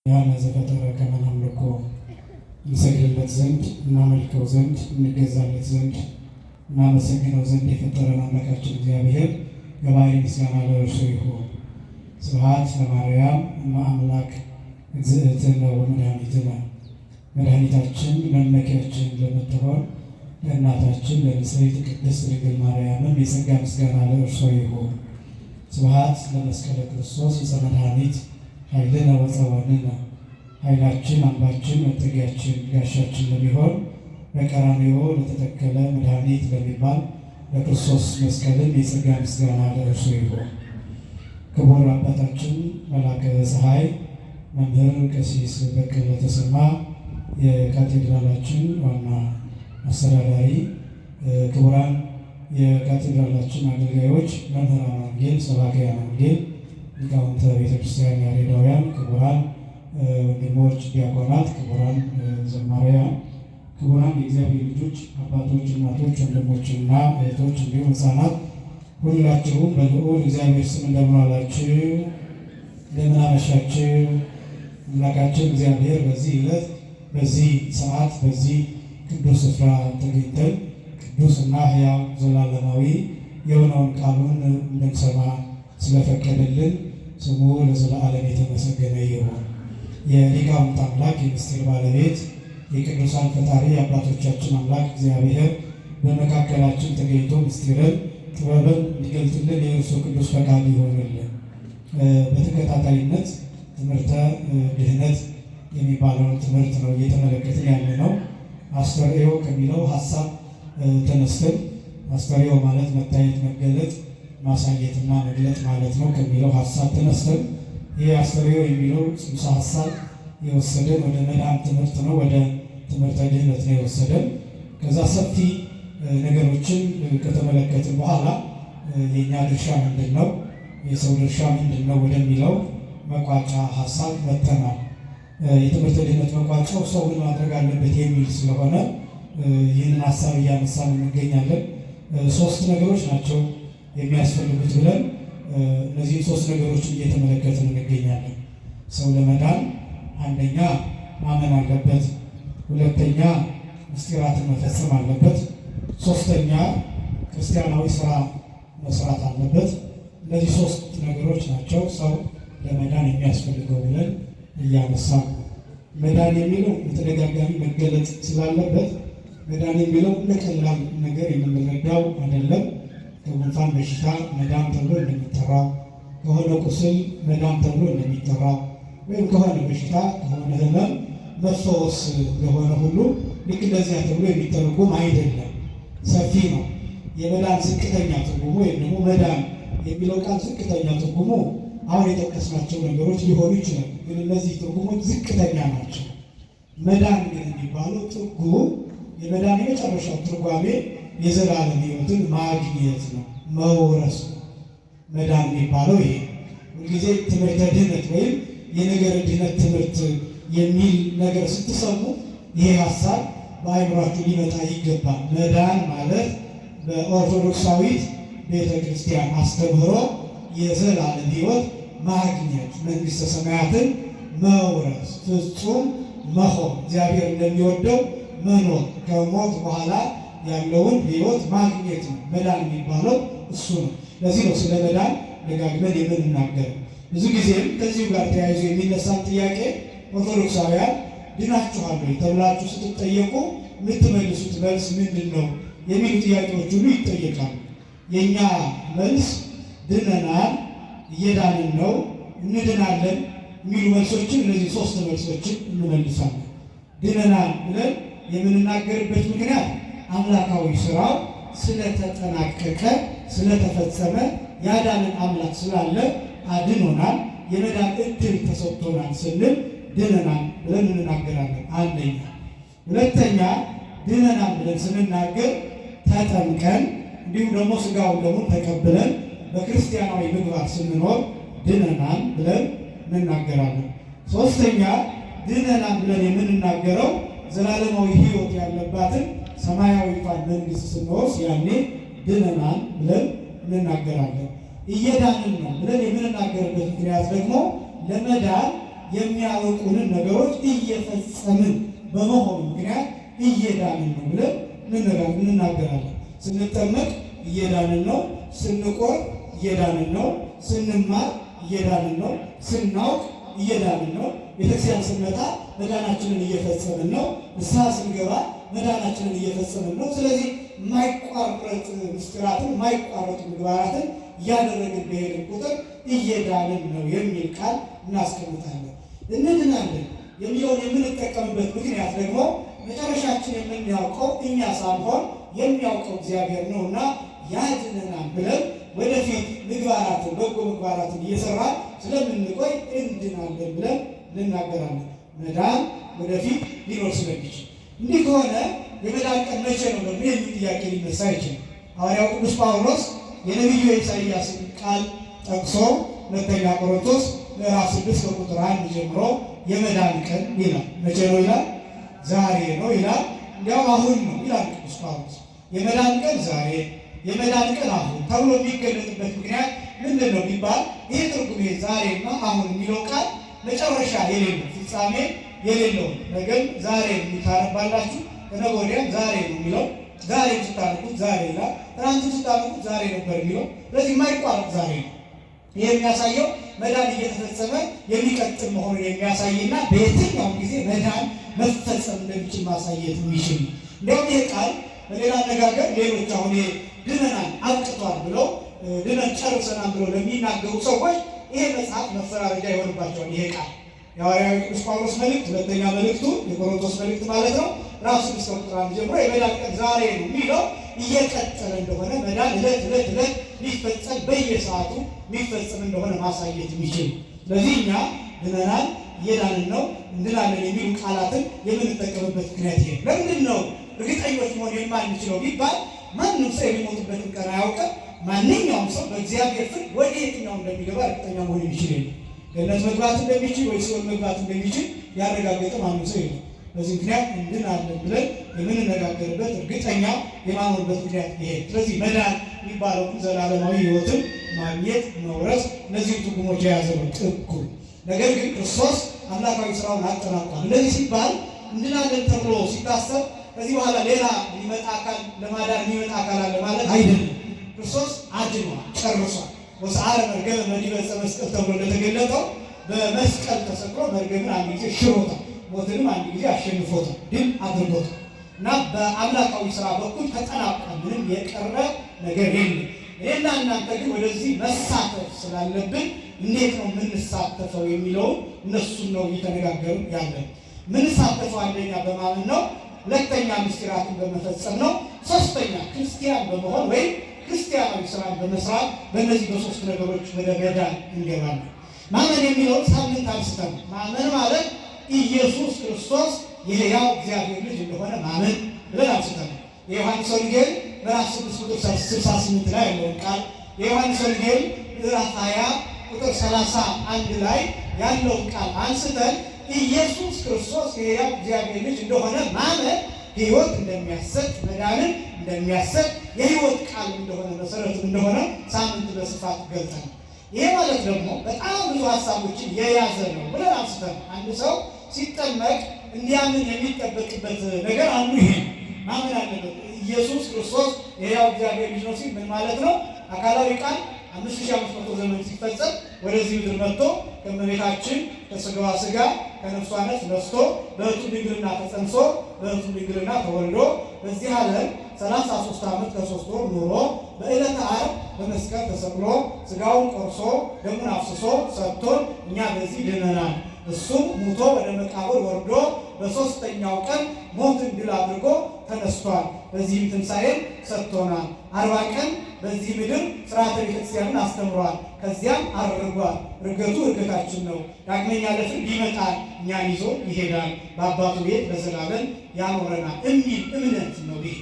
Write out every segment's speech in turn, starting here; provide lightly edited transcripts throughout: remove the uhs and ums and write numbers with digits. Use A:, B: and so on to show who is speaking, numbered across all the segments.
A: ያለ ዘፈጠረ ከመናምልኮ እንሰግድለት ዘንድ እናመልከው ዘንድ እንገዛለት ዘንድ እናመሰግነው ዘንድ የፈጠረን አምላካችን እግዚአብሔር የባሕርይ ምስጋና ለእርሱ ይሁን። ስብሐት ለማርያም እመ አምላክ እግዝእትነ ወመድኃኒትነ። መድኃኒታችን መመኪያችን ለምትሆን ለእናታችን ለንጽሕት ቅድስት ድንግል ማርያምም የጸጋ ምስጋና ለእርሷ ይሁን። ስብሐት ለመስቀለ ክርስቶስ ዕፀ መድኃኒት ኃይልነ ወፀወንነ። ኃይላችን አምባችን መጠጊያችን ጋሻችን ለሚሆን በቀራንዮ ለተተከለ መድኃኒት ለሚባል ለክርስቶስ መስቀልም የጸጋ ምስጋና ለእርሱ ይሁን። ክቡር አባታችን መላከ ፀሐይ መምህር ቀሲስ በቀለ ተሰማ የካቴድራላችን ዋና አስተዳዳሪ፣ ክቡራን የካቴድራላችን አገልጋዮች፣ መምህራን ወንጌል፣ ሰባክያነ ወንጌል፣ ሊቃውንተ ቤተክርስቲያን ያሬዳውያን፣ ክቡራን ወንድሞች ዲያቆናት፣ ክቡራን ዘማሪያን፣ ክቡራን የእግዚአብሔር ልጆች አባቶች፣ እናቶች፣ ወንድሞችና እህቶች እንዲሁም ሕፃናት ሁላችሁም በልዑል እግዚአብሔር ስም እንደምን ዋላችሁ? እንደምን አመሻችሁ? አምላካችን እግዚአብሔር በዚህ ዕለት በዚህ ሰዓት በዚህ ቅዱስ ስፍራ ተገኝተን ቅዱስና ሕያው ዘላለማዊ የሆነውን ቃሉን እንድንሰማ ስለፈቀደልን ስሙ ለዘላለም የተመሰገነ ይሁን። የሊቃውንት አምላክ የምስጢር ባለቤት የቅዱሳን ፈጣሪ የአባቶቻችን አምላክ እግዚአብሔር በመካከላችን ተገኝቶ ምስጢርን ጥበብን እንዲገልጥልን የእርሱ ቅዱስ ፈቃድ ይሆንልን። በተከታታይነት ትምህርተ ድህነት የሚባለውን ትምህርት ነው እየተመለከትን ያለ ነው። አስተርእዮ ከሚለው ሀሳብ ተነስተን አስተርእዮ ማለት መታየት፣ መገለጥ፣ ማሳየትና መግለጥ ማለት ነው ከሚለው ሀሳብ ተነስተን ይህ አስተርእዮ የሚለው ጽንሰ ሀሳብ የወሰደን ወደ መዳን ትምህርት ነው፣ ወደ ትምህርተ ድህነት ነው የወሰደን። ከዛ ሰፊ ነገሮችን ከተመለከትን በኋላ የእኛ ድርሻ ምንድን ነው፣ የሰው ድርሻ ምንድን ነው ወደሚለው መቋጫ ሀሳብ መጥተናል። የትምህርተ ድህነት መቋጫው ሰው ምን ማድረግ አለበት የሚል ስለሆነ ይህንን ሀሳብ እያነሳን እንገኛለን። ሶስት ነገሮች ናቸው የሚያስፈልጉት ብለን እነዚህን ሶስት ነገሮችን እየተመለከትን እንገኛለን። ሰው ለመዳን አንደኛ ማመን አለበት፣ ሁለተኛ ምስጢራትን መፈጸም አለበት፣ ሶስተኛ ክርስቲያናዊ ስራ መስራት አለበት። እነዚህ ሶስት ነገሮች ናቸው ሰው ለመዳን የሚያስፈልገው ብለን እያነሳን ነው። መዳን የሚለው በተደጋጋሚ መገለጽ ስላለበት መዳን የሚለው ለቀላል ነገር የምንረዳው አይደለም። ከጉንፋን በሽታ መዳን ተብሎ እንደሚጠራው፣ ከሆነ ቁስል መዳን ተብሎ እንደሚጠራው፣ ወይም ከሆነ በሽታ ከሆነ ሕመም መፈወስ ለሆነ ሁሉ ልክ እንደዚያ ተብሎ የሚተረጎም አይደለም። ሰፊ ነው። የመዳን ዝቅተኛ ትርጉሙ ወይም ደግሞ መዳን የሚለው ቃል ዝቅተኛ ትርጉሙ አሁን የጠቀስናቸው ነገሮች ሊሆኑ ይችላሉ፣ ግን እነዚህ ትርጉሞች ዝቅተኛ ናቸው። መዳን ግን የሚባለው ጥጉ የመዳን የመጨረሻው ትርጓሜ የዘላለም ሕይወትን ማግኘት ነው፣ መውረስ ነው። መዳን የሚባለው ይሄ ሁልጊዜ ትምህርተ ድህነት ወይም የነገረ ድህነት ትምህርት የሚል ነገር ስትሰሙ ይሄ ሀሳብ በአእምሯችሁ ሊመጣ ይገባል። መዳን ማለት በኦርቶዶክሳዊት ቤተ ክርስቲያን አስተምህሮ የዘላለም ሕይወት ማግኘት፣ መንግሥተ ሰማያትን መውረስ፣ ፍጹም መሆን፣ እግዚአብሔር እንደሚወደው መኖር፣ ከሞት በኋላ ያለውን ሕይወት ማግኘት ነው። መዳን የሚባለው እሱ ነው። ለዚህ ነው ስለ መዳን ደጋግመን የምንናገር። ብዙ ጊዜም ከዚሁ ጋር ተያይዞ የሚነሳን ጥያቄ ኦርቶዶክሳውያን ድናችኋል ወይ ተብላችሁ ስትጠየቁ የምትመልሱት መልስ ምንድን ነው የሚሉ ጥያቄዎች ሁሉ ይጠየቃሉ። የእኛ መልስ ድነናል፣ እየዳንን ነው፣ እንድናለን የሚሉ መልሶችን እነዚህ ሶስት መልሶችን እንመልሳለን። ድነናል ብለን የምንናገርበት ምክንያት አምላካዊ ስራው ስለተጠናቀቀ ስለተፈጸመ ያዳንን አምላክ ስላለ አድኖናል፣ የመዳን እድል ተሰጥቶናል ስንል ድነናል ብለን እንናገራለን። አንደኛ። ሁለተኛ ድነናል ብለን ስንናገር ተጠምቀን እንዲሁም ደግሞ ስጋውን ደሙን ተቀብለን በክርስቲያናዊ ምግባር ስንኖር ድነናል ብለን እንናገራለን። ሶስተኛ ድነናል ብለን የምንናገረው ዘላለማዊ ሕይወት ያለባትን ሰማያዊቷን መንግሥት ስንወርስ ያኔ ድነናል ብለን እንናገራለን። እየዳንን ነው ብለን የምንናገርበት ምክንያት ደግሞ ለመዳን የሚያበቁንን ነገሮች እየፈጸምን በመሆኑ ምክንያት እየዳንን ነው ብለን እንናገራለን። ስንጠመቅ እየዳንን ነው፣ ስንቆርብ እየዳንን ነው፣ ስንማር እየዳንን ነው፣ ስናውቅ እየዳንን ነው፣ ቤተክርስቲያን ስንመጣ መዳናችንን እየፈጸምን ነው፣ ንስሐ ስንገባ መዳናችንን እየፈጸምን ነው። ስለዚህ የማይቋረጥ ምስጢራትን የማይቋረጡ ምግባራትን እያደረግን በሄድን ቁጥር እየዳንን ነው የሚል ቃል እናስቀምጣለን። እንድናለን የሚለውን የምንጠቀምበት ምክንያት ደግሞ መጨረሻችን የምናውቀው እኛ ሳንሆን የሚያውቀው እግዚአብሔር ነውና ያድነናል ብለን ወደፊት ምግባራትን በጎ ምግባራትን እየሰራን ስለምንቆይ እንድናለን ብለን እንናገራለን። መዳን ወደፊት ሊኖር ስለሚችል እንዲህ ከሆነ የመዳን ቀን መቼ ነው ደግሞ የሚል ጥያቄ ሊነሳ ይችላል። ሐዋርያው ቅዱስ ጳውሎስ የነቢዩ ኢሳይያስን ቃል ጠቅሶ ሁለተኛ ቆሮንቶስ ምዕራፍ 6 ከቁጥር 1 ጀምሮ የመዳን ቀን ይላል። መቼ ነው ይላል? ዛሬ ነው ይላል። እንዲያውም አሁን ነው ይላል ቅዱስ ጳውሎስ። የመዳን ቀን ዛሬ፣ የመዳን ቀን አሁን ተብሎ የሚገለጥበት ምክንያት ምንድን ነው ቢባል ይህ ትርጉም ዛሬና አሁን የሚለው ቃል መጨረሻ የሌለው ፍጻሜ የሌለው ነገም ዛሬ ታነባላችሁ፣ ከነገ ወዲያም ዛሬ ነው የሚለው። ዛሬ ስታነቡት ዛሬ ይላል፣ ትናንት ስታነቡት ዛሬ ነበር የሚለው። ስለዚህ የማይቋረጥ ዛሬ ነው። ይህ የሚያሳየው መዳን እየተፈጸመ የሚቀጥል መሆኑን የሚያሳይና በየትኛውም ጊዜ መዳን መፈጸም እንደሚችል ማሳየት የሚችል ነው። እንዲያውም ይህ ቃል በሌላ አነጋገር ሌሎች አሁን ድነናል አብቅቷል ብለው ድነን ጨርሰናል ብለው ለሚናገሩ ሰዎች ይሄ መጽሐፍ መፈራረጃ ይሆንባቸዋል። ይሄ ቃል የሐዋርያው ቅዱስ ጳውሎስ መልእክት ሁለተኛ መልእክቱ የቆሮንቶስ መልእክት ማለት ነው ራሱ እስከ ቁጥር 1 ጀምሮ የመዳን ቀን ዛሬ ነው የሚለው እየቀጠለ እንደሆነ መዳን ዕለት ሊፈጸም በየሰዓቱ ሊፈጸም እንደሆነ ማሳየት የሚችል። ስለዚህ እኛ ድነናል እየዳንን ነው እንድናለን የሚሉ ቃላትን የምንጠቀምበት ምክንያት ይሄ። ለምንድን ነው እርግጠኞች መሆን የማንችለው ቢባል ማንም ሰው የሚሞትበትን ቀን አያውቅም። ማንኛውም ሰው በእግዚአብሔር ፍርድ ወደ የትኛው እንደሚገባ እርግጠኛ መሆን የሚችል የለም። ገነት መግባት እንደሚችል ወይ ሲኦል መግባት እንደሚችል ያረጋገጠ ማንም ሰው የለም። በዚህ ምክንያት እንድናለን ብለን የምንነጋገርበት እርግጠኛ የማኖርበት ምክንያት ይሄ። ስለዚህ መዳን የሚባለው ዘላለማዊ ሕይወትን ማግኘት መውረስ፣ እነዚህ ትርጉሞች የያዘ ነው ጥቁ። ነገር ግን ክርስቶስ አምላካዊ ስራውን አጠናቋል። እንደዚህ ሲባል እንድናለን ተብሎ ሲታሰብ ከዚህ በኋላ ሌላ የሚመጣ አካል ለማዳን የሚመጣ አካል አለ ማለት አይደለም። ክርስቶስ አድኗል፣ ጨርሷል። ወሰዓረ መርገመ መዲበ ዕፀ መስቀል ተብሎ እንደተገለጠው በመስቀል ተሰቅሎ መርገምን አንድ ጊዜ ሽሮታል፣ ሞትንም አንድ ጊዜ አሸንፎታል፣ ድል አድርጎታል እና በአምላካዊ ስራ በኩል ተጠናቋል። ምንም የቀረ ነገር የለም። እኔና እናንተ ግን ወደዚህ መሳተፍ ስላለብን እንዴት ነው የምንሳተፈው የሚለውን እነሱን ነው እየተነጋገሩ ያለን። የምንሳተፈው አንደኛ በማመን ነው፣ ሁለተኛ ምስጢራትን በመፈጸም ነው፣ ሶስተኛ ክርስቲያን በመሆን ወይም ክርስቲያናዊ ስራን በመስራት በእነዚህ በሶስት ነገሮች ወደ መዳን እንገባለን። ማመን የሚለውን ሳምንት አንስተን ማመን ማለት ኢየሱስ ክርስቶስ የሕያው እግዚአብሔር ልጅ እንደሆነ ማመን ብለን አንስተን የዮሐንስ ወንጌል ምዕራፍ 6 ቁጥር 68 ላይ ያለውን ቃል የዮሐንስ ወንጌል ምዕራፍ 20 ቁጥር 31 ላይ ያለውን ቃል አንስተን ኢየሱስ ክርስቶስ የሕያው እግዚአብሔር ልጅ እንደሆነ ማመን ሕይወት እንደሚያሰጥ መዳንን እንደሚያሰጥ የሕይወት ቃል እንደሆነ መሰረቱ እንደሆነ ሳምንት በስፋት ገልጠናል። ይሄ ማለት ደግሞ በጣም ብዙ ሀሳቦችን የያዘ ነው ብለን አንስተን አንድ ሰው ሲጠመቅ እንዲያምን የሚጠበቅበት ነገር አንዱ ይሄ ማመን አለበት። ኢየሱስ ክርስቶስ የሕያው እግዚአብሔር ልጅ ነው ሲል ምን ማለት ነው? አካላዊ ቃል 5500 ዘመን ሲፈጸም ወደዚህ ምድር መጥቶ ከእመቤታችን ከሥጋዋ ሥጋ ከነፍሷ ነፍስ ነስቶ በእቱ ድንግልና ተጸንሶ በእቱ ድንግልና ተወልዶ በዚህ ዓለም 33 ዓመት ከ3 ወር ኑሮ በዕለተ ዓርብ በመስቀል ተሰቅሎ ሥጋውን ቆርሶ ደሙን አፍስሶ ሰጥቶን እኛ በዚህ ድነናል። እሱም ሙቶ ወደ መቃብር ወርዶ በሦስተኛው ቀን ሞትን ድል አድርጎ ተነስቷል። በዚህም ትንሣኤን ሰጥቶናል። 40 ቀን በዚህ ምድር ሥርዓተ ቤተክርስቲያንን አስተምሯል። ከዚያም አርጓል። ርገቱ እርገታችን ነው። ዳግመኛ ለፍርድ ይመጣል፣ እኛን ይዞ ይሄዳል፣ በአባቱ ቤት ለዘላለም ያኖረናል የሚል እምነት ነው። ይሄ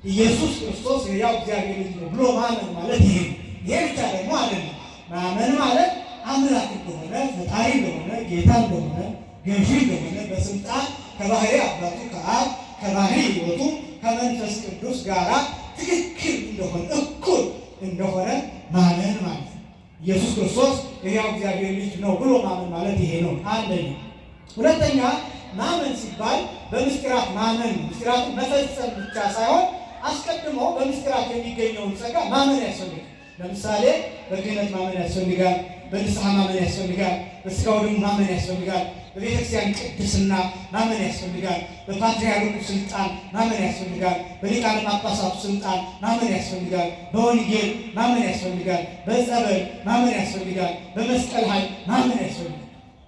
A: ኢየሱስ ክርስቶስ የሕያው እግዚአብሔር ልጅ ነው ብሎ ማመን ማለት ይሄ ነው። ይሄ ብቻ ደግሞ አይደለም። ማመን ማለት አምላክ እንደሆነ ፈጣሪ እንደሆነ ጌታ እንደሆነ ገዢ እንደሆነ በስልጣን ከባህሪ አባቱ ከአብ ከባህሪ ሕይወቱ ከመንፈስ ቅዱስ ጋር ትክክል እንደሆነ እኩል እንደሆነ ማመን ማለት ነው። ኢየሱስ ክርስቶስ የሕያው እግዚአብሔር ልጅ ነው ብሎ ማመን ማለት ይሄ ነው። አንደኛ። ሁለተኛ ማመን ሲባል በምስጢራት ማመን ምስጢራትን መፈጸም ብቻ ሳይሆን አስቀድሞ በምስጢራት የሚገኘውን ጸጋ ማመን ያስፈልጋል። ለምሳሌ በክህነት ማመን ያስፈልጋል፣ በንስሐ ማመን ያስፈልጋል፣ በሥጋው ደሙ ማመን ያስፈልጋል፣ በቤተክርስቲያን ቅድስና ማመን ያስፈልጋል፣ በፓትርያርኩ ስልጣን ማመን ያስፈልጋል፣ በሊቃነ ጳጳሳቱ ስልጣን ማመን ያስፈልጋል፣ በወንጌል ማመን ያስፈልጋል፣ በጸበል ማመን ያስፈልጋል፣ በመስቀል ኃይል ማመን ያስፈልጋል።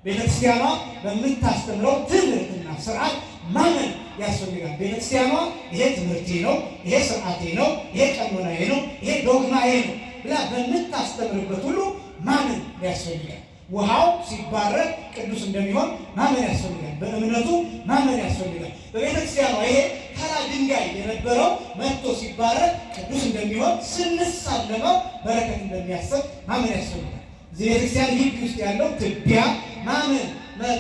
A: ቤተክርስቲያኗ በምታስተምረው ትምህርትና ስርዓት ማመን ያስፈልጋል። ቤተክርስቲያኗ ይሄ ትምህርቴ ነው፣ ይሄ ስርዓቴ ነው፣ ይሄ ቀኖናዬ ነው፣ ይሄ ዶግማዬ ነው ብላ በምታስተምርበት ሁሉ ማመን ያስፈልጋል። ውሃው ሲባረክ ቅዱስ እንደሚሆን ማመን ያስፈልጋል። በእምነቱ ማመን ያስፈልጋል። በቤተክርስቲያኗ ይሄ ተራ ድንጋይ የነበረው መጥቶ ሲባረክ ቅዱስ እንደሚሆን፣ ስንሳለመው በረከት እንደሚያሰጥ ማመን ያስፈልጋል። እዚህ ቤተክርስቲያን ሕግ ውስጥ ያለው ትቢያ ማመን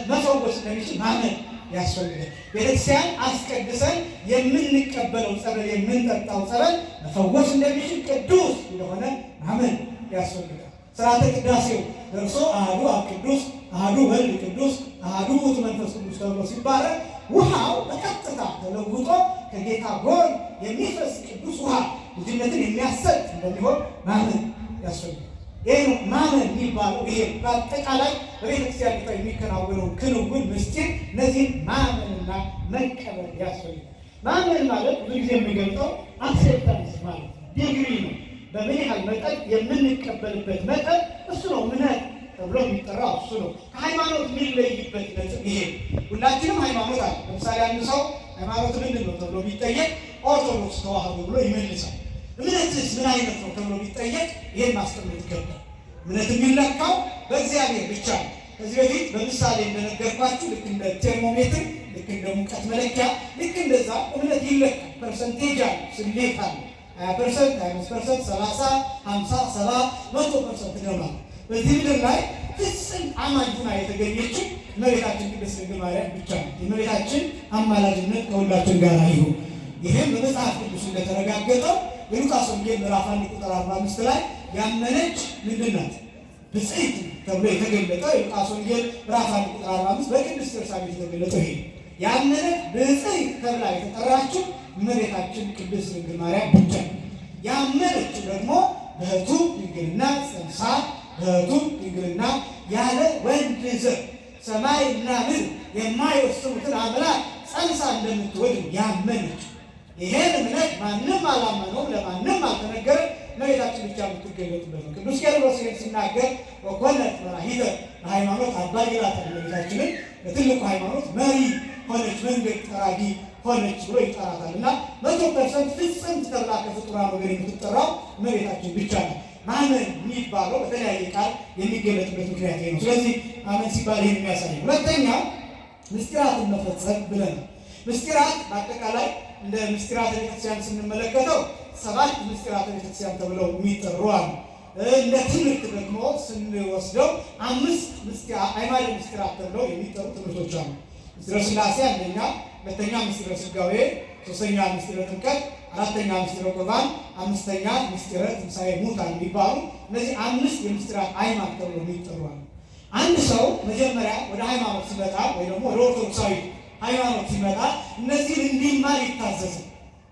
A: መፈወስ እንደሚችል ማመን ያስፈልጋል። ቤተክርስቲያን አስቀድሰን የምንቀበለው ጸበል የምንጠጣው ጸበል መፈወስ እንደሚችል ቅዱስ እንደሆነ ማመን ያስፈልጋል። ሥርዓተ ቅዳሴው ደርሶ አሐዱ አብ ቅዱስ፣ አሐዱ ወልድ ቅዱስ፣ አሐዱ ውእቱ መንፈስ ቅዱስ ተብሎ ሲባረክ ውሃው በቀጥታ ተለውጦ ከጌታ ጎን የሚፈስ ቅዱስ ውሃ ልጅነትን የሚያሰጥ እንደሚሆን ማመን ያስፈልጋል። ይህ ነው ማመን የሚባለው። ይሄ በአጠቃላይ በቤተክርስቲያን የሚከናወነው ክንውን ምስጢር፣ እነዚህን ማመንና መቀበል ያስፈልጋል። ማመን ማለት ብዙ ጊዜ የሚገልጠው አክሴፕታንስ ማለት ዲግሪ ነው። በምን ያህል መጠን የምንቀበልበት መጠን እሱ ነው እምነት ተብሎ የሚጠራው እሱ ነው። ከሃይማኖት የሚለይበት ነጥብ ይሄ። ሁላችንም ሃይማኖት አለ። ለምሳሌ አንድ ሰው ሃይማኖት ምንድን ነው ተብሎ ቢጠየቅ ኦርቶዶክስ ተዋህዶ ብሎ ይመልሳል። እምነትስ ምን አይነት ነው ተብሎ ቢጠየቅ ይሄን ማስቀመጥ ይገባል። እምነት የሚለካው በእግዚአብሔር ብቻ ነው። ከዚህ በፊት በምሳሌ እንደነገርኳችሁ ልክ እንደ ቴርሞሜትር፣ ልክ እንደ ሙቀት መለኪያ፣ ልክ እንደዛ እምነት ይለካል። ፐርሰንቴጅ አለ፣ ስሌት አለ። 20%፣ 25%፣ 30፣ 50፣ 70፣ 100% ይሆናል። በዚህ ምድር ላይ ፍጹም አማኝ ሆና የተገኘችው እመቤታችን ቅድስት ድንግል ማርያም ብቻ ነው። የእመቤታችን አማላጅነት ከሁላችን ጋር ይሁን። ይህም በመጽሐፍ ቅዱስ እንደተረጋገጠው የሉቃስ ወንጌል ምዕራፍ 1 ቁጥር 45 ላይ ያመነች ምንድን ናት? ብፅዕት ተብሎ የተገለጠው የሉቃስ ወንጌል ምዕራፍ 1 ቁጥር 45 በቅድስት ኤልሳቤጥ የተገለጠው ይሄ ያመነች ብፅዕት ተብላ የተጠራችው እመቤታችን ቅድስት ድንግል ማርያም ብቻ ነው። ያመነችው ደግሞ በሕቱ ድንግልና ጸንሳ በሕቱ ድንግልና ያለ ወንድ ዘር ሰማይና ምድር የማይወስኑትን አምላክ ጸንሳ እንደምትወልድ ያመነችው። ይሄን እምነት ማንም አላመነውም፣ ለማንም አልተነገረም። እመቤታችን ብቻ የምትገለጥበት ነው። ቅዱስ ቄርሎስ ሲናገር ወኮነት መራሒተ ለሃይማኖት አባይ ይላታል። እመቤታችንን በትልቁ ሃይማኖት መሪ ሆነች፣ መንገድ ጠራጊ ሆነች ብሎ ይጠራታል። እና 100% ፍጽምት ተብላ ከፍጡራን ወገን የምትጠራው እመቤታችን ብቻ ነው። ማመን የሚባለው በተለያየ ቃል የሚገለጥበት ምክንያት ነው። ስለዚህ ማመን ሲባል ይህን የሚያሳይ። ሁለተኛ ምስጢራትን መፈጸም ብለን ምስጢራት በአጠቃላይ እንደ ምስጢራተ ቤተክርስቲያን ስንመለከተው 7 ምስጢራተ ቤተክርስቲያን ተብለው የሚጠሩ አሉ። እንደ ትምህርት ደግሞ ስንወስደው 5 አዕማደ ምስጢራት ተብለው የሚጠሩ ትምህርቶች አሉ። ምስጢረ ሥላሴ አንደኛ፣ ሁለተኛ ምስጢረ ሥጋዌ፣ ሶስተኛ ምስጢረ ጥምቀት፣ አራተኛ ምስጢረ ቁርባን፣ አምስተኛ ምስጢረ ትንሣኤ ሙታን የሚባሉ እነዚህ 5 የምስጢራት አዕማድ ተብለው የሚጠሩ አሉ። አንድ ሰው መጀመሪያ ወደ ሃይማኖት ሲመጣ ወይ ደግሞ ወደ ኦርቶዶክሳዊ ሃይማኖት ሲመጣ እነዚህን እንዲማር ይታዘዛል።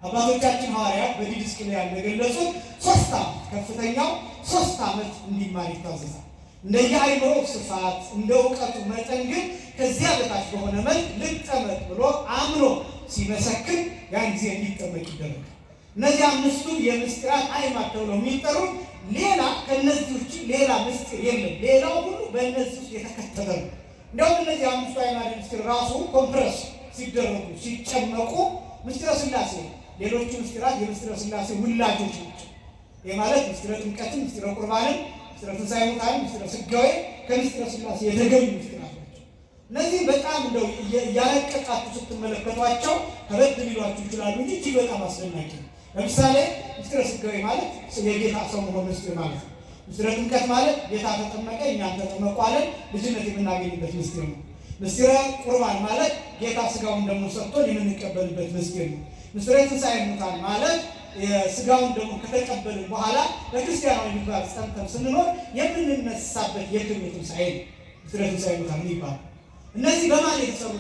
A: አባቶቻችን ሐዋርያት በዲድስቅልያ እንደገለጹት 3 ዓመት ከፍተኛው 3 ዓመት እንዲማር ይታዘዛል። እንደየአእምሮ ስፋት እንደ እውቀቱ መጠን ግን ከዚያ በታች በሆነ መልክ ልጠመቅ ብሎ አምኖ ሲመሰክር ያን ጊዜ እንዲጠመቅ ይደረጋል። እነዚህ 5ቱ የምስጢራት አዕማድ ተብለው የሚጠሩት ሌላ ከነዚህ ውጭ ሌላ ምስጢር የለም። ሌላው ሁሉ በእነዚህ ውስጥ የተከተለ ነው። እንዲያውም እነዚህ 5ቱ አዕማደ ምስጢር ራሱ ኮምፕረስ ሲደረጉ ሲጨመቁ ምስጢረ ሥላሴ፣ ሌሎቹ ምስጢራት የምስጢረ ሥላሴ ውላጆች ናቸው። ይህ ማለት ምስጢረ ጥምቀትን፣ ምስጢረ ቁርባንን፣ ምስጢረ ትንሣኤ ሙታንን፣ ምስጢረ ሥጋዌ ከምስጢረ ሥላሴ የተገኙ ምስጢራት ናቸው። እነዚህ በጣም እንደው እያረቀቃችሁ ስትመለከቷቸው ከበድ ሊሏችሁ ይችላሉ እንጂ እጅግ በጣም አስደናቂ ነው። ለምሳሌ ምስጢረ ሥጋዌ ማለት የጌታ ሰው መሆን ምስጢር ማለት ነው። ምስጢረ ጥምቀት ማለት ጌታ ተጠመቀ እኛን ተጠመቁ አለን፣ ልጅነት የምናገኝበት ምስጢር ነው። ምስጢረ ቁርባን ማለት ጌታ ሥጋውን ደሙን ሰጥቶን የምንቀበልበት ምስጢር ነው። ምስጢረ ትንሣኤ ሙታን ማለት ስጋውን ደግሞ ከተቀበልን በኋላ በክርስቲያናዊ ምግባር ጸንተን ስንኖር የምንነሳበት የክብር ትንሣኤ ነው። ምስጢረ ትንሣኤ ሙታን ይባላል። እነዚህ በማን የተሰሩ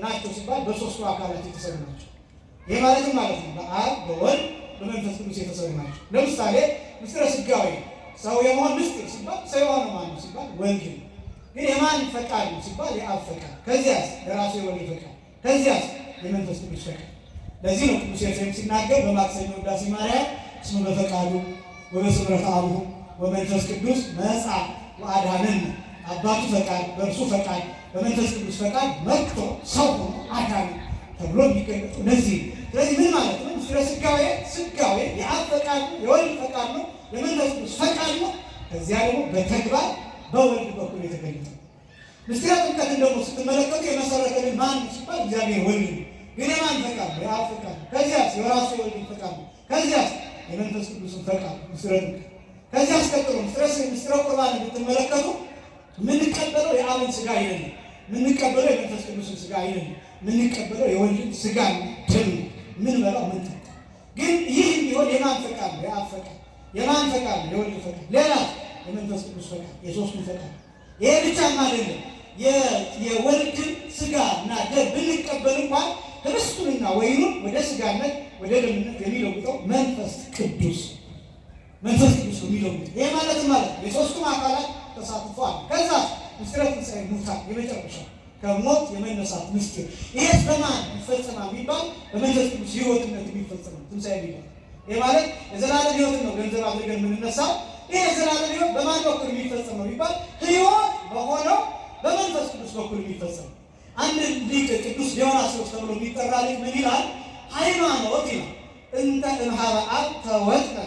A: ናቸው ሲባል በሶስቱ አካላት የተሰሩ ናቸው። ይህ ማለት ማለት ነው በአብ በወልድ በመንፈስ ቅዱስ የተሰሩ ናቸው። ለምሳሌ ምስጢረ ሥጋዌ ሰው የመሆን ምስጢር ሲባል ሰው የሆነው ማን ነው ሲባል ወልድ ነው። ግን የማን ፈቃድ ነው ሲባል የአብ ፈቃድ፣ ከዚያስ የራሱ የወልድ ፈቃድ፣ ከዚያስ የመንፈስ ቅዱስ ፈቃድ። ለዚህ ነው ቅዱስ ኤፍሬም ሲናገር በማክሰኞ ውዳሴ ማርያም እስመ በፈቃዱ ወበስምረተ አቡሁ ወመንፈስ ቅዱስ መጽአ ወአድኀነነ፣ አባቱ ፈቃድ በእርሱ ፈቃድ በመንፈስ ቅዱስ ፈቃድ መጥቶ ሰው ሆኖ አዳነ ተብሎ የሚገለጡ ለዚህ። ስለዚህ ምን ማለት ነው? ምስጢረ ሥጋዌ የአብ ፈቃድ ነው፣ የወልድ ፈቃድ ነው፣ የመንፈስ ቅዱስ ፈቃድ ነው። ከዚያ ደግሞ በተግባር በወልድ በኩል የተገለጠ። ምስጢረ ጥምቀትን ደግሞ ስትመለከቱ የመሰረተልን ማን ሲባል እግዚአብሔር ወልድ ነው። ግን የማን ፈቃድ ነው? የአብ ፈቃድ ነው። ከዚያስ የራሱ የወልድ ፈቃድ ነው። ከዚያስ የመንፈስ ቅዱስን ፈቃድ ምስጢረ ጥምቀት። ከዚያስ ቀጥሎ ምስጢረ ቁርባንን ብትመለከቱ የምንቀበለው የአብን ሥጋ አይደለም፣ የምንቀበለው የመንፈስ ቅዱስን ሥጋ አይደለም፣ የምንቀበለው የወልድን ሥጋ ደም የምንበላው ምን። ግን ይህ ቢሆን የማን ፈቃድ ነው? የአብ ፈቃድ። የማን ፈቃድ ነው? የወልድ ፈቃድ። ሌላ የመንፈስ ቅዱስ ፈቃድ፣ የሦስቱን ፈቃድ። ይሄ ብቻም አይደለም። የወልድን ሥጋ እና ደም ብንቀበል እንኳን ህብስቱንና ወይኑን ወደ ሥጋነት ወደ ደምነት የሚለውጠው መንፈስ ቅዱስ ነው የሚለውጠው። ይሄ ማለት የሦስቱም አካላት ተሳትፏል። ከዛ ምስጢረ ትንሣኤ ሙታን የመጨረሻ ከሞት የመነሳት ምስጢር። ይሄ በማን ይፈጸማል ቢባል በመንፈስ ቅዱስ ሕይወትነት የሚፈጸመው ትንሣኤ ቢባል ይሄ ማለት የዘላለም ሕይወትን ነው ገንዘብ አድርገን የምንነሳው። ይሄ የዘላለም ሕይወት በማን በኩል የሚፈጸመው ቢባል ሕይወት በሆነው በመንፈስ ቅዱስ በኩል የሚፈጸመው። አንድ ሊቅ ቅዱስ ዲዮናስዮስ ተብሎ የሚጠራ ሊቅ ምን ይላል? ሃይማኖት ይላል እንተ እምኀበ አብ ተወጥነ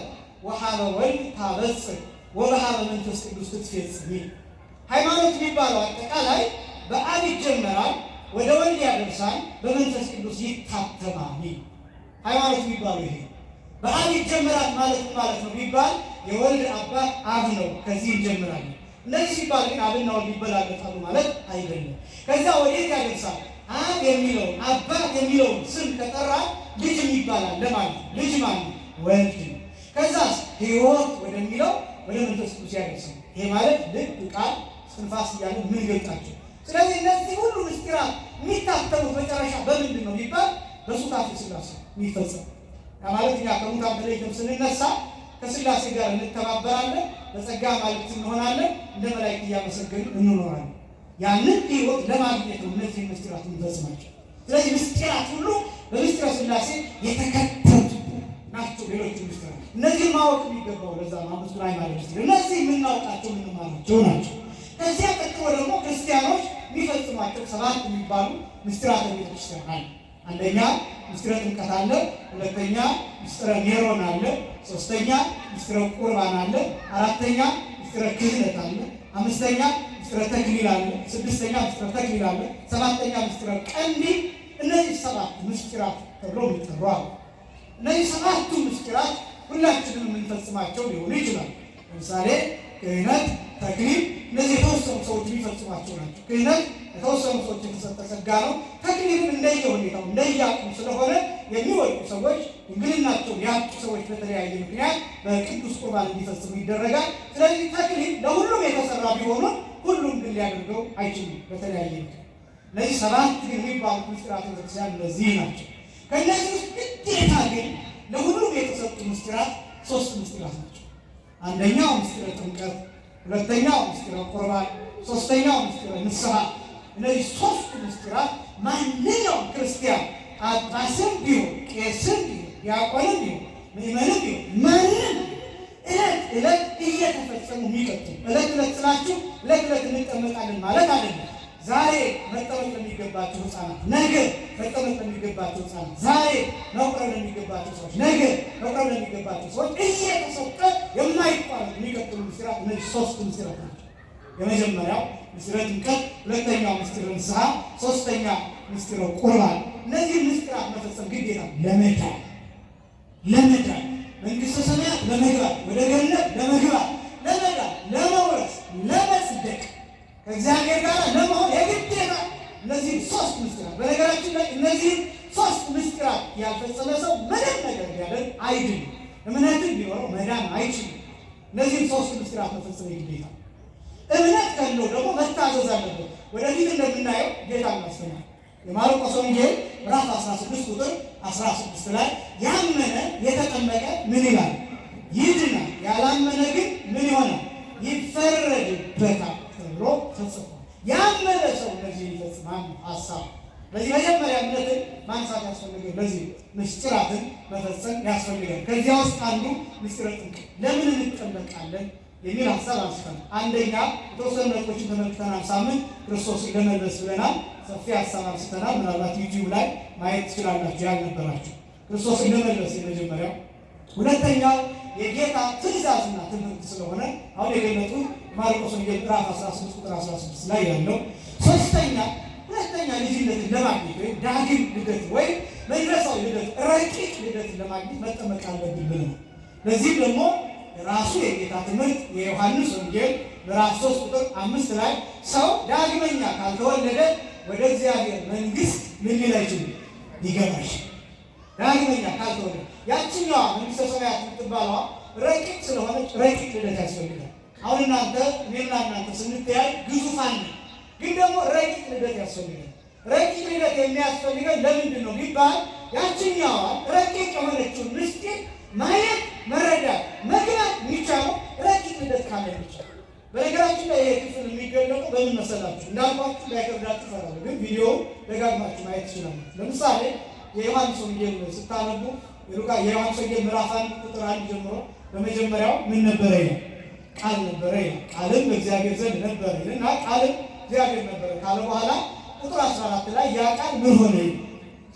A: ወኀበ ወልድ ታበጽሕ ወበኀበ መንፈስ ቅዱስ ትትፌጸም። ሃይማኖት የሚባለው አጠቃላይ በአብ ይጀመራል፣ ወደ ወልድ ያደርሳል፣ በመንፈስ ቅዱስ ይታተማል። ሃይማኖት የሚባለው ይሄ በአብ ይጀመራል ማለት ነው ቢባል የወልድ አባት አብ ነው፣ ከዚህ እንጀምራለን። እነዚህ ሲባል ግን አብና ወልድ ይበላለጣሉ ማለት አይደለም። ከዛ ወዴት ያደርሳል? አብ የሚለውን አባት የሚለውን ስም ከጠራ ልጅ ይባላል ለማለት ነው። ልጅ ማለት ወልድ ነው። ከዛስ ሕይወት ወደሚለው ወደ መንፈስ ቅዱስ ያደርሳል። ይሄ ማለት ልብ፣ ቃል፣ እስትንፋስ እያለ ምን ገልጣቸው። ስለዚህ እነዚህ ሁሉ ምስጢራት የሚታተሙት መጨረሻ በምንድን ነው ቢባል በሱታፌ ሥላሴ የሚፈጸም ማለት እኛ ከሙታን ተለይተን ስንነሳ ከሥላሴ ጋር እንተባበራለን፣ በጸጋ ማለት እንሆናለን፣ እንደ መላእክት እያመሰገንን እንኖራለን። ያንን ሕይወት ለማግኘት ነው እነዚህ ምስጢራት የሚፈጽማቸው። ስለዚህ ምስጢራት ሁሉ በምስጢረ ሥላሴ የተከተቱ ናቸው። ሌሎች ምስጢራት እነዚህን ማወቅ የሚገባው ለዛ ነው አምስቱን ሃይማኖት ምስጢር እነዚህ የምናውቃቸው የምንማራቸው ናቸው። ከዚያ ቀጥሎ ደግሞ ክርስቲያኖች የሚፈጽሟቸው 7 የሚባሉ ምስጢራተ ቤተክርስቲያን አለ። አንደኛ ምስጢረ ጥምቀት አለ፣ ሁለተኛ ምስጢረ ሜሮን አለ፣ ሶስተኛ ምስጢረ ቁርባን አለ፣ አራተኛ ምስጢረ ክህነት አለ፣ አምስተኛ ምስጢረ ተክሊል አለ፣ ስድስተኛ ምስጢረ ተክሊል አለ፣ ሰባተኛ ምስጢረ ቀንዲል። እነዚህ 7 ምስጢራት ተብሎ የሚጠሩ አሉ። እነዚህ 7ቱ ምስጢራት ሁላችንም የምንፈጽማቸው ሊሆኑ ይችላል። ለምሳሌ ክህነት፣ ተክሊል እነዚህ የተወሰኑ ሰዎች የሚፈጽሟቸው ናቸው። ክህነት የተወሰኑ ሰዎች የተሰጠ ጸጋ ነው። ተክሊልም እንደየሁኔታው እንደየአቅሙ ስለሆነ የሚወጡ ሰዎች ድንግልናቸውን ያጡ ሰዎች በተለያየ ምክንያት በቅዱስ ቁርባን እንዲፈጽሙ ይደረጋል። ስለዚህ ተክሊል ለሁሉም የተሰራ ቢሆኑም ሁሉም ግን ሊያደርገው አይችሉም በተለያየ ምክንያት። እነዚህ 7 ግን የሚባሉ ምስጢራተ ቤተክርስቲያን እነዚህ ናቸው። ከእነዚህ ውስጥ ግዴታ ግን ለሁሉም የተሰጡ ምስጢራት 3 ምስጢራት ናቸው። አንደኛው ምስጢረ ጥምቀት፣ ሁለተኛው ምስጢረ ቁርባን፣ ሶስተኛው ምስጢረ ንስሐ። እነዚህ 3 ምስጢራት ማንኛውም ክርስቲያን ጳጳስም ቢሆን ቄስም ቢሆን ዲያቆንም ቢሆን ምእመንም ቢሆን ማንም ዕለት ዕለት እየተፈጸሙ የሚቀጥሉ ዕለት ዕለት ስላችሁ ዕለት ዕለት እንጠመቃለን ማለት አይደለም። ዛሬ መጠመቅ ለሚገባቸው ሕፃናት ነገ መጠመቅ ለሚገባቸው ሕፃናት፣ ዛሬ መቁረብ ለሚገባቸው ሰዎች ነገ መቁረብ ለሚገባቸው ሰዎች እየተሰጠ የማይቋረጥ የሚቀጥሉ ምስጢራት እነዚህ 3 ምስጢራት ናቸው። የመጀመሪያው ምስጢረ ጥምቀት፣ ሁለተኛው ምስጢረ ንስሐ፣ ሶስተኛ ምስጢረ ቁርባን። እነዚህ ምስጢራት መፈጸም ግዴታ ለመዳን መንግሥተ ሰማያት ለመግባት ወደ ገነት ለመግባት ለመዳን ለመውረስ ለመጽደቅ ከእግዚአብሔር ጋር ለመሆን የግዴታ እነዚህ 3 ምስጢራት። በነገራችን ላይ እነዚህ 3 ምስጢራት ያልፈጸመ ሰው ምንም ነገር ሊያደርግ አይድንም። እምነትን ቢኖረው መዳን አይችልም። እነዚህም ሶስት ምስጢራት መፈጸም ግዴታ። እምነት ካለው ደግሞ መታዘዝ አለበት። ወደፊት እንደምናየው ጌታ ያስተምራል። የማርቆስ ወንጌል ምዕራፍ 16 ቁጥር 16 ላይ ያመነ የተጠመቀ ምን ይላል? ይድናል፣ ያላመነ ግን ምን ይሆናል? ይፈረድበታል ተብሎ ተጽፏል። ያመነ ሰው እነዚህ ይፈጽማል ሐሳብ። በዚህ መጀመሪያ እምነትን ማንሳት ያስፈልጋል። በዚህ ምስጢራትን መፈጸም ያስፈልጋል። ከዚያ ውስጥ አንዱ ምስጢረ ጥምቀት። ለምን እንጠመቃለን የሚል ሐሳብ አንስተናል። አንደኛ የተወሰኑ ነጥቦችን ተመልክተናል። ሳምንት ክርስቶስን ለመልበስ ብለናል። ሰፊ ሐሳብ አንስተናል። ምናልባት ዩቲዩብ ላይ ማየት ትችላላችሁ ያልነበራችሁ። ክርስቶስን ለመልበስ የመጀመሪያው። ሁለተኛው የጌታ ትእዛዝና ትምህርት ስለሆነ አሁን የገለጡት ማርቆስ ወንጌል ምዕራፍ 16 ቁጥር 16 ላይ ያለው። ሁለተኛ ልጅነትን ለማግኘት ወይም ዳግም ልደት ወይም መንፈሳዊ ልደት ረቂቅ ልደትን ለማግኘት መጠመቅ አለብን ብለናል። ለዚህም ደግሞ ራሱ የጌታ ትምህርት የዮሐንስ ወንጌል ምዕራፍ 3 ቁጥር 5 ላይ ሰው ዳግመኛ ካልተወለደ ወደ እግዚአብሔር መንግሥት ምን ሊል አይችልም? ሊገባ አይችልም። ዳግመኛ ካልተወለደ ያችኛዋ መንግሥተ ሰማያት የምትባለዋ ረቂቅ ስለሆነች ረቂቅ ልደት ያስፈልጋል። አሁን እኔና እናንተ ስንተያይ ግዙፋን ነው፣ ግን ደግሞ ረቂቅ ልደት ያስፈልጋል። ረቂቅ ልደት የሚያስፈልገን ለምንድን ነው ቢባል ያችኛዋን ረቂቅ የሆነችውን ምስጢር ማየት፣ መረዳት፣ መግባት የሚቻለው ረቂቅ ልደት ካለ ብቻ። በነገራችን ላይ ይሄ ክፍል የሚገለጠው በምን መሰላችሁ? እንዳልኳችሁ ላይከብዳችሁ እፈራለሁ፣ ግን ቪዲዮውን ደጋግማችሁ ማየት ትችላላችሁ። ለምሳሌ የዮሐንስ ወንጌል ስታነቡ የዮሐንስ ወንጌል ምዕራፍ 1 ቁጥር 1 ጀምሮ በመጀመሪያው ምን ነበረ ይላል? ቃል ነበረ ይላል። ቃልም በእግዚአብሔር ዘንድ ነበረ ይልና ቃልም እግዚአብሔር ነበረ ካለ በኋላ ቁጥር 14 ላይ ያ ቃል ምን ሆነ?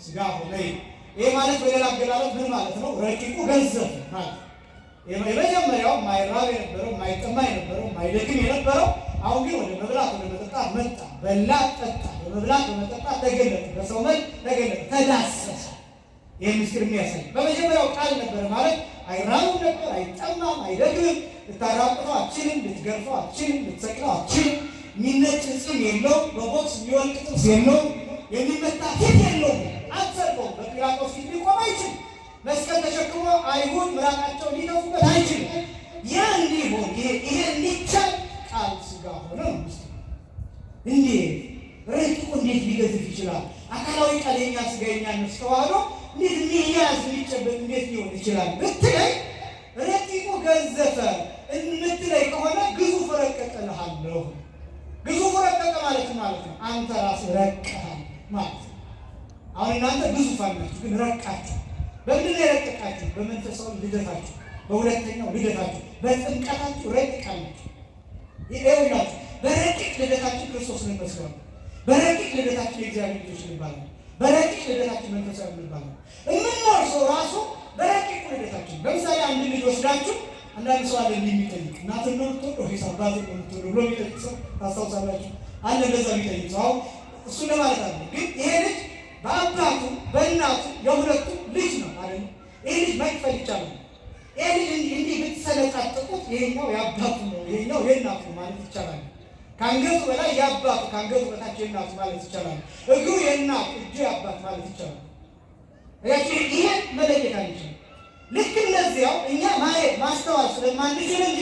A: ሥጋ ሆነ። ይሄ ማለት በሌላ አገላለጽ ምን ማለት ነው? ረቂቁ ገዘፈ ማለት። የመጀመሪያው ማይራብ የነበረው ማይጠማ የነበረው ማይደክም የነበረው አሁን ግን ወደ መብላት ወደ መጠጣት መጣ። በላ ጠጣ፣ በመብላት በመጠጣት ተገለጠ፣ በሰው መልክ ተገለጠ፣ ተዳሰሰ። ይህ ምስጢር የሚያሳይ በመጀመሪያው ቃል ነበረ ማለት አይራብም ነበር፣ አይጠማም፣ አይደክምም። ልታራቁተው አትችልም፣ ልትገርፈው አትችልም፣ ልትሰቅለው አትችልም። የሚነጭ ጽም የለውም፣ በቦክስ የሚወልቅ ጥርስ የለውም፣ የሚመታ ፊት የለውም። አትሰቅለውም፣ በጲላጦስ ፊት ሊቆም አይችልም። መስቀል ተሸክሞ አይሁድ ምራቃቸውን ሊተፉበት አይችልም። ያ እንዲሆን ይሄ እንዲቻል ቃል ሥጋ ሆነ ነው ምስጢር። እንዴት ረቂቁ እንዴት ሊገዝፍ ይችላል? አካላዊ ቃል የኛ ሥጋ የኛ ነፍስ ተዋህዶ እንዴት የሚያዝ የሚጨበጥ እንዴት ሊሆን ይችላል ብትለይ፣ ረቂቁ ገዘፈ የምትለይ ከሆነ ግዙፍ ረቀቀልሃለሁ። ግዙፍ ረቀቀ ማለት ነው አንተ ራስህ ረቀሃል ማለት ነው። አሁን እናንተ ግዙፋን ናችሁ፣ ግን ረቃችሁ። በምንድን ነው የረቀቃችሁ? በመንፈሳዊ ልደታችሁ፣ በሁለተኛው ልደታችሁ፣ በጥምቀታችሁ ረቂቃላችሁ። ይኸውላችሁ በረቂቅ ልደታችን ክርስቶስን እንመስለዋለን። በረቂቅ ልደታችን የእግዚአብሔር ልጆች እንባላለን። በረቂቅ ልደታችን መንፈሳዊ እንባላለን። የምንወርሰው ራሱ በረቂቅ ልደታችን። ለምሳሌ አንድ ልጅ ወስዳችሁ አንዳንድ ሰው አለ የሚጠይቅ እናትን ነው የምትወደው ወይስ አባትን ነው የምትወደው ብሎ የሚጠይቅ ሰው ታስታውሳላችሁ? አለ እንደዛ የሚጠይቅ ሰው። አሁን እሱ ለማለት አለ። ግን ይሄ ልጅ በአባቱ በእናቱ የሁለቱ ልጅ ነው ማለት ነው። ይሄ ልጅ መክፈል ይቻላል። ይሄ ልጅ እንዲህ ብትሰነጣጥቁት ይሄኛው የአባቱ ነው ይሄኛው የእናቱ ነው ማለት ይቻላል። ከአንገቱ በላይ የአባቱ ከአንገቱ በታች የእናቱ ማለት ይቻላል። እግሩ የእናቱ እጁ የአባት ማለት ይቻላል። ይሄ መለየት አንችልም። ልክ እነዚያው እኛ ማየት ማስተዋል ስለማንችል እንጂ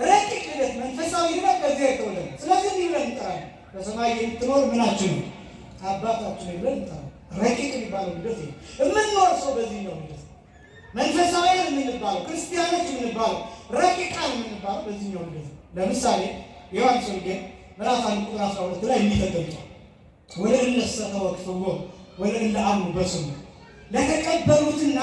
A: ረቂቅ ልደት መንፈሳዊ ልደት ከዚያ የተወለደ። ስለዚህ እንዲህ ብለን እንጠራለን። በሰማይ የምትኖር ምናችን ነው? አባታችን ብለን እንጠራለን። ረቂቅ የሚባለው ልደት ነው። የምንኖር ሰው በዚህ ነው ልደት። መንፈሳዊያን የምንባለው ክርስቲያኖች የምንባለው ረቂቃን የምንባለው በዚህ ነው ልደት። ለምሳሌ ዮሐንስ ወንጌል ምዕራፍ 1 ቁጥር 12 ላይ የሚተገልጠው ወለእለሰ ተወክፍዎ ወለእለ አምኑ በስሙ ለተቀበሉትና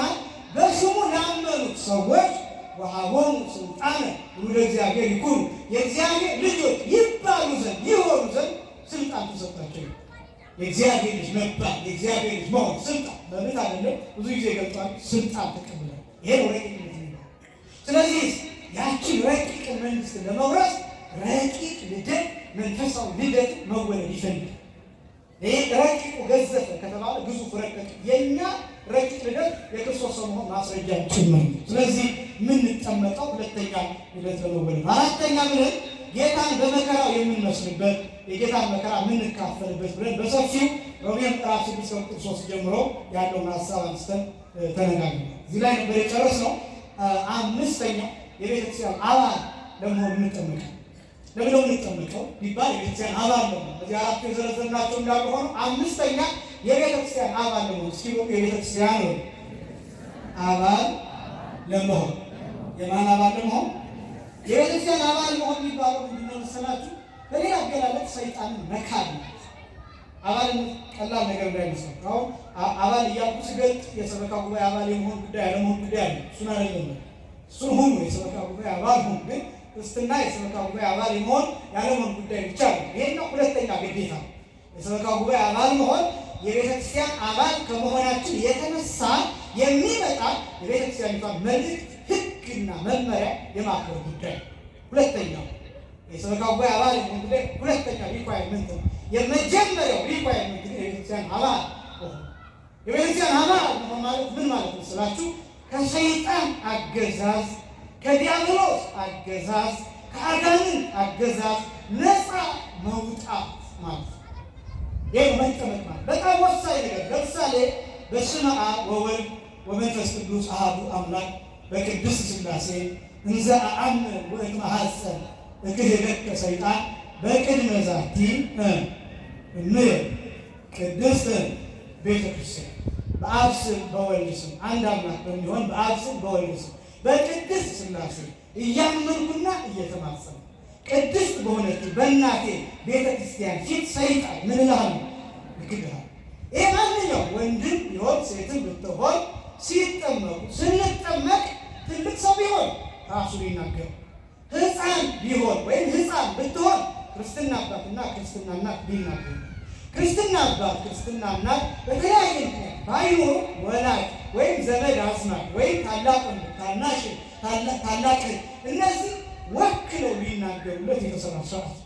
A: በስሙ ላመኑት ሰዎች ወሀቦሙ ስልጣነ ወደ እግዚአብሔር ይኩኑ የእግዚአብሔር ልጆች ይባሉ ዘንድ ይሆኑ ዘንድ ስልጣን ተሰጣቸው። የእግዚአብሔር ልጅ መባል የእግዚአብሔር ልጅ መሆን ስልጣን በምት አይደለም። ብዙ ጊዜ ገልጧል። ስልጣን ተቀብሏል። ይሄ ነው ረቂቅነት ነው። ስለዚህ ያችን ረቂቅ መንግስት ለመውረስ ረቂቅ ልደት መንፈሳዊ ልደት መወለድ ይፈልጋል። ይሄ ረቂቁ ገዘፈ ከተባለ ግዙፍ ረቂቅ የኛ ረቂቅ ልደት የክርስቶስ ሰው መሆን ማስረጃ ጭምር ነው። ስለዚህ የምንጠመቀው ሁለተኛ ልደት ለመወለድ፣ አራተኛ ብለን ጌታን በመከራው የምንመስልበት የጌታን መከራ የምንካፈልበት ብለን በሰፊው ሮሜ ምዕራፍ 6 ቁጥር 3 ጀምሮ ያለውን ሀሳብ አንስተን ተነጋግረናል። እዚህ ላይ ነበር የጨረስነው። አምስተኛ የቤተክርስቲያን አባል ለመሆን እንጠመቃለን። ለምንድነው የምንጠመቀው ቢባል የቤተክርስቲያን አባል ለመሆን እዚህ አራቱ የዘረዘርናቸው እንዳሉ ሆኖ አምስተኛ የቤተክርስቲያን አባል ለመሆን እስኪ የቤተክርስቲያን አባል ለመሆን የማን አባል ለመሆን የቤተክርስቲያን አባል መሆን የሚባለው ምንድነው መሰላችሁ? በሌላ አገላለጥ ሰይጣንን መካድ ነው። አባልነት ቀላል ነገር እንዳይመስላችሁ። አሁን አባል እያልኩ ስገልጥ የሰበካ ጉባኤ አባል የመሆን ጉዳይ ያለመሆን ጉዳይ አለ። እሱን አይደለም፣ እሱን ሁኑ የሰበካ ጉባኤ አባል ሁኑ። ግን ክርስትና የሰበካ ጉባኤ አባል የመሆን ያለመሆን ጉዳይ ብቻ ነው። ይሄኛው ሁለተኛ ግዴታ ነው። የሰበካ ጉባኤ አባል መሆን የቤተክርስቲያን አባል ከመሆናችን የተነሳ የሚመጣ የቤተክርስቲያኒቷን መልእክት ሕግና መመሪያ የማክበር ጉዳይ ሁለተኛው የሰበካ ጉባኤ አባል የመሆን ጉዳይ ሁለተኛ ሪኳየርመንት ነው። የመጀመሪያው ሪኳየርመንት ግን የቤተክርስቲያን አባል የቤተክርስቲያን አባል መሆን ማለት ምን ማለት ነው ስላችሁ ከሰይጣን አገዛዝ፣ ከዲያብሎስ አገዛዝ፣ ከአጋንንት አገዛዝ ነፃ መውጣት ማለት ነው። ይህ መጠመቅ ማለት በጣም ወሳኝ ነገር። ለምሳሌ በስመ አብ ወወልድ ወመንፈስ ቅዱስ አሐዱ አምላክ በቅድስት ሥላሴ እንዘ አአምር ወእትመሐፀን እክህደከ ሰይጣን በቅድመ ዛቲ እምየ ቅድስት ቤተ ክርስቲያን በአብ ስም በወልድ ስም አንድ አምላክ በሚሆን በአብ ስም በወልድ ስም በቅድስት ሥላሴ እያመንኩና እየተማጸንኩ ቅድስት በሆነችው በእናቴ ቤተ ክርስቲያን ፊት ሰይጣን ምን እልሃለሁ? እክድሃለሁ። ይህ ማንኛውም ወንድም ቢሆን ሴትም ብትሆን ሲጠመቁ ስንጠመቅ ትልቅ ሰው ቢሆን ራሱ ሊናገር፣ ሕፃን ቢሆን ወይም ሕፃን ብትሆን ክርስትና አባትና ክርስትና እናት ሊናገር፣ ክርስትና አባት ክርስትና እናት በተለያየ ምክንያት ባይኖሩ ወላጅ ወይም ዘመድ አዝማድ ወይም ታላቅ ወንድም ታናሽ ታላቅ እነዚህ ወክለው ሊናገሩለት የተሰራ ስርዓት።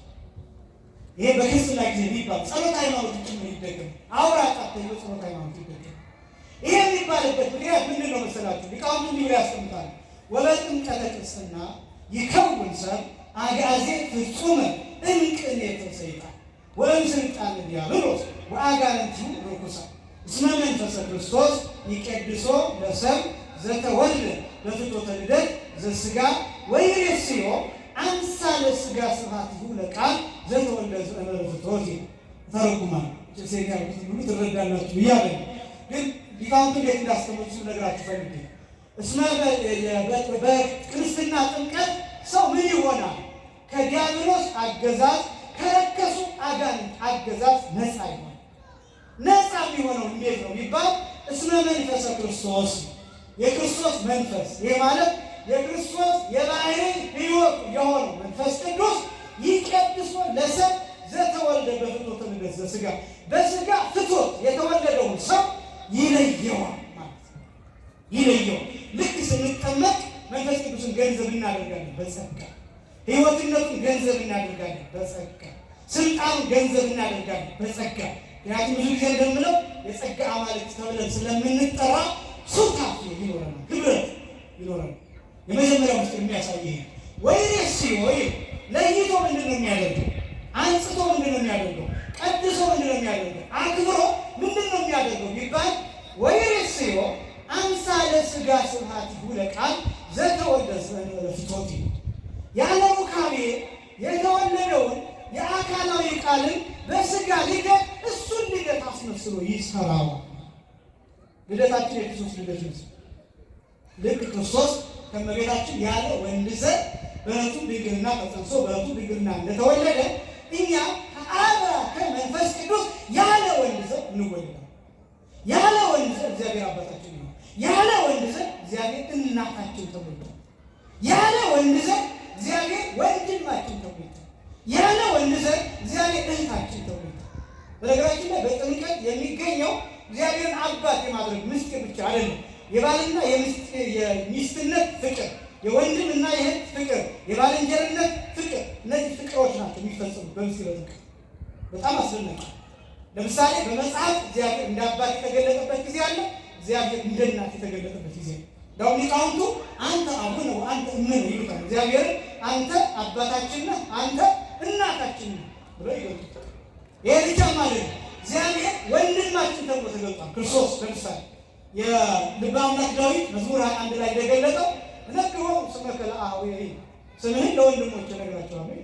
A: ይሄ በክርስትና ጊዜ የሚባል ጸሎት ሃይማኖት ጭምር ይደገም። አውራ ጣት ተይዞ ጸሎት ሃይማኖት ይደገም። ይሄ የሚባልበት ምክንያት ምንድን ነው መሰላችሁ? ሊቃውንቱ እንዲህ ያስቀምጣሉ። ወበጥምቀተ ክርስትና ይከውን ሰብ አግዓዜ ፍጹመ እምቅኔተ ሰይጣን ወእምስልጣነ ዲያብሎስ ወአጋንንቲሁ ርኩሳን እስመ መንፈሰ ክርስቶስ ይቀድሶ ለሰብ ዘተወልደ በፍትወተ ልደት ዘሥጋ ወይሬስዮ አምሳለ ሥጋ ስብሐቲሁ ለቃል ዘተወልደ በፍትወት ተረጉማል። ሴት ያሉት ሁሉ ትረዳላችሁ ብያለሁ። ግን ሊቃውንቱ እንዴት እንዳስተምሩ ነገራችሁ ፈልጌ እስመ በክርስትና ጥምቀት ሰው ምን ይሆናል? ከዲያብሎስ አገዛዝ ከረከሱ አጋንንት አገዛዝ ነፃ ይሆናል። ነፃ የሚሆነው እንዴት ነው የሚባል እስመ መንፈሰ ክርስቶስ የክርስቶስ መንፈስ ይህ ማለት የክርስቶስ የባህሪ ሕይወት የሆነው መንፈስ ቅዱስ ይቀድሶ ለሰብ ዘተወልደ በፍትወተ ልደት ዘሥጋ በሥጋ ፍትወት የተወለደውን ሰው ይለየዋል ማለት ነው። ይለየዋል። ልክ ስንጠመቅ መንፈስ ቅዱስን ገንዘብ እናደርጋለን በጸጋ፣ ሕይወትነቱን ገንዘብ እናደርጋለን በጸጋ፣ ስልጣኑን ገንዘብ እናደርጋለን በጸጋ። ምክንያቱም ብዙ ጊዜ እንደምለው የጸጋ አማልክት ተብለን ስለምንጠራ ሱታፌ ይኖረናል፣ ህብረት ይኖረናል። የመጀመሪያው ውስጥ የሚያሳይ ይሄ ወይሬስዮ ለይቶ ምንድን ነው የሚያደርገው? አንጽቶ ምንድን ነው የሚያደርገው? ቀድሶ ምንድን ነው የሚያደርገው? አክብሮ ምንድን ነው የሚያደርገው ቢባል ወይሬስዮ አምሳለ ሥጋ ስብሐቲሁ ለቃል ዘተወልደ በፍትወት ያለ ሩካቤ የተወለደውን የአካላዊ ቃልን በሥጋ ልደት እሱን ልደት አስመስሎ ይሰራዋል። ልደታችን የክርስቶስ ልደት ነው። ልክ ክርስቶስ ከእመቤታችን ያለ ወንድ ዘር በእቱ ድንግልና ተጸንሶ በእቱ ድንግልና እንደተወለደ እኛ ከአብ ከመንፈስ ቅዱስ ያለ ወንድ ዘር እንወለዳለን። ያለ ወንድ ዘር እግዚአብሔር አባታችን ነው። ያለ ወንድ ዘር እግዚአብሔር እናታችን ተወልዷል። ያለ ወንድ ዘር እግዚአብሔር ወንድማችን ተወልዷል። ያለ ወንድ ዘር እግዚአብሔር እህታችን ተወልዷል። በነገራችን ላይ በጥምቀት የሚገኘው እግዚአብሔርን አባት የማድረግ ምስጢር ብቻ አይደለም። የባልና የሚስትነት ፍቅር፣ የወንድምና የእህት ፍቅር፣ የባልንጀርነት ፍቅር፣ እነዚህ ፍቅሮች ናቸው የሚፈጸሙት በምስጢረ ጥምቀት። በጣም አስደናቂ። ለምሳሌ በመጽሐፍ እግዚአብሔር እንደ አባት የተገለጠበት ጊዜ አለ፣ እግዚአብሔር እንደ እናት የተገለጠበት ጊዜ አለ። ዳው ሊቃውንቱ አንተ አቡነ ወአንተ እምነ ይሉታል። እግዚአብሔርን አንተ አባታችን ነህ፣ አንተ እናታችን ነህ ብለው ይገልጡታል። ይሄ ብቻ ማለት ነው። እግዚአብሔር ወንድማችን ተብሎ ተገልጧል። ክርስቶስ ለምሳሌ የልበ አምላክ ዳዊት መዝሙር 21 ላይ እንደገለጠው እነግሮም ስመከ ለአኀዊየ ስምህን ለወንድሞች እነግራቸዋለሁ።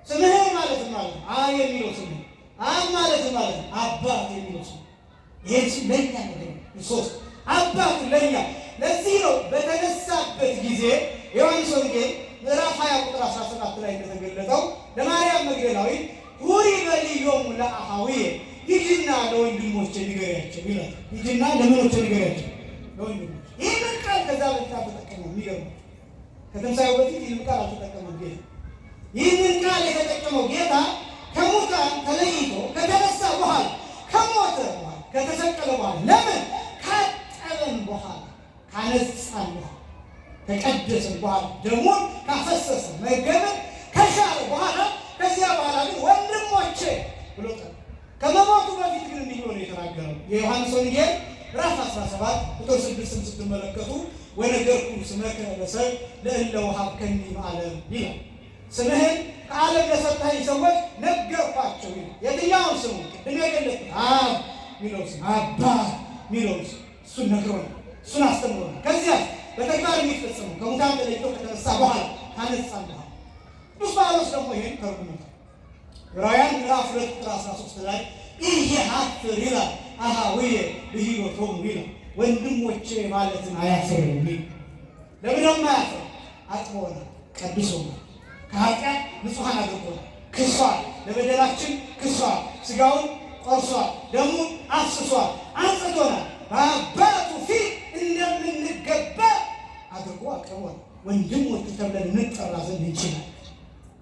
A: ስምህን ማለት ማለት አብ የሚለው ስም አብ ማለት ማለት አባት የሚለው ስም ይሄን ስም ለኛ ነው። ሶስት አባት ለኛ። ለዚህ ነው በተነሳበት ጊዜ ዮሐንስ ወንጌል ምዕራፍ 20 ቁጥር 17 ላይ እንደተገለጠው ለማርያም መግደላዊት ሁሪ በልዮም ለአኀዊየ ሂጂና ለወንድሞቼ ንገሪያቸው ይላል። ሂጂና ለምኖቼ ንገሪያቸው ለወንድሞቼ። ይህንን ቃል ከዛ በፊት አልተጠቀመም። የሚገርመው ከትንሣኤው በፊት ይህንን ቃል አልተጠቀመም ጌታ። ይህንን ቃል የተጠቀመው ጌታ ከሙታን ተለይቶ ከተነሳ በኋላ ከሞተ በኋላ ከተሰቀለ በኋላ ለምን ካጠበን በኋላ ካነጻን በኋላ ከቀደሰን በኋላ ደሙን ካፈሰሰ መገበን ከሻረ በኋላ ከዚያ በኋላ ግን ወንድሞቼ ብሎ ጠራ። ከመሞቱ በፊት ግን እንዲህ ብሎ የተናገረው የዮሐንስ ወንጌል ምዕራፍ 17 ቁጥር 6 ስትመለከቱ ወነገርኩ ስመከ ለሰብእ ለእለ ወሀብከኒ እምዓለም ይላል። ስምህን ከዓለም ለሰጠኸኝ ሰዎች ነገርኳቸው ይላል። የትኛውን ስሙ? ቅድም የገለጥኩት አብ የሚለው ስም አባት የሚለው ስም እሱን ነግሮናል፣ እሱን አስተምሮናል። ከዚያ በተግባር የሚፈጸመው ከሙታን ተለይቶ ከተነሳ በኋላ ካነጻን በኋላ ቅዱስ ጳውሎስ ደግሞ ይሄን ተርጉሞታል። ዕብራውያን ምዕራፍ 2 ቁጥር 13 ላይ ኢየሐፍር ይላል አኀዊየ ብሂሎቶሙ ይላል። ወንድሞቼ ማለትን አያፍርም ይላል። ለምን አያፍርም? አጥቦናል፣ ቀድሶናል፣ ከኃጢአት ንጹሐን አድርጎናል፣ ክሷል፣ ለበደላችን ክሷል፣ ሥጋውን ቆርሷል፣ ደሙን አፍስሷል፣ አንጽቶናል፣ በአባቱ ፊት እንደምንገባ አድርጎ አቅርቦናል። ወንድሞቹ ተብለን እንጠራ ዘንድ እንችላለን።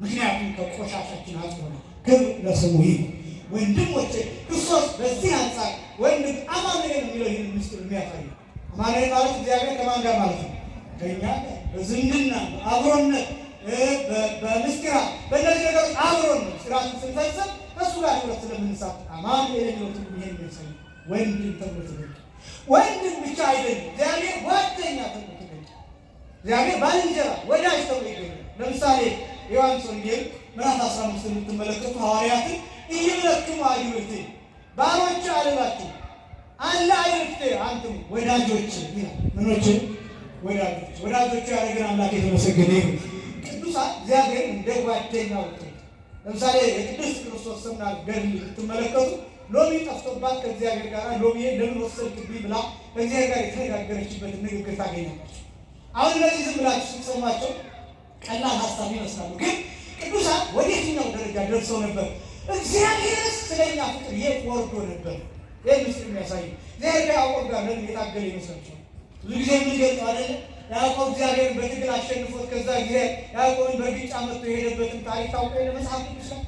A: ምክንያቱም ከቆሻሻችን አጥቦናል። ክብር ለስሙ ይሁን። ወንድሞቼ ክርስቶስ በዚህ አንጻር ወንድም አማኑኤል የሚለው ይህን ምስጢር የሚያሳይ አማኑኤል ማለት እግዚአብሔር ከማን ጋር ማለት ነው? ከእኛ ጋር በዝምድና በአብሮነት በምስጢራት በእነዚህ ነገሮች አብሮነት ምስጢራትን ስንፈጽም ከእሱ ጋር ህብረት ስለምንሳት አማኑኤል የሚለው ትርጉም ይሄን የሚያሳይ ወንድም ተብሎ ተገኘ። ወንድም ብቻ አይደለም፣ እግዚአብሔር ጓደኛ ተብሎ ተገኘ። እግዚአብሔር ባልንጀራ ወዳጅ ተብሎ ይገኛል። ለምሳሌ ዮሐንስ ወንጌል ምዕራፍ 15 የምትመለከቱ ሐዋርያትን ኢይብለክሙ አዕይንቴ ባሮች አልላችሁ አለ አዕይንቴ አንትሙ ወዳጆች ይላል። ምኖች? ወዳጆች። ወዳጆች ያደረገን አምላክ የተመሰገነ ይሁን። ቅዱሳን እግዚአብሔር እንደ ጓደኛ ወጥቶ ለምሳሌ የቅዱስ ክርስቶስ ስምና ገድል ብትመለከቱ ሎሚ ጠፍቶባት ከእግዚአብሔር ጋር ሎሚ ለምን ወሰድክብኝ ብላ ከእግዚአብሔር ጋር የተነጋገረችበትን ንግግር ታገኛላችሁ። አሁን እነዚህ ዝም ብላችሁ ስትሰሟቸው ቀላል ሀሳብ ይመስላሉ፣ ግን ቅዱሳን ወዴትኛው ደረጃ ደርሰው ነበር? እግዚአብሔርስ ስለኛ ፍቅር የት ወርዶ ነበር? ይህ ምስል የሚያሳይ እግዚአብሔር ከያዕቆብ ጋር ለምን የታገለ ይመስላችኋል? ብዙ ጊዜ የምንገልጠው አይደለ? ያዕቆብ እግዚአብሔርን በትግል አሸንፎት ከዛ ጊዜ ያዕቆብን በግጫ መጥቶ የሄደበትን ታሪክ ታውቆ ለመጽሐፍ ቅዱስ ላይ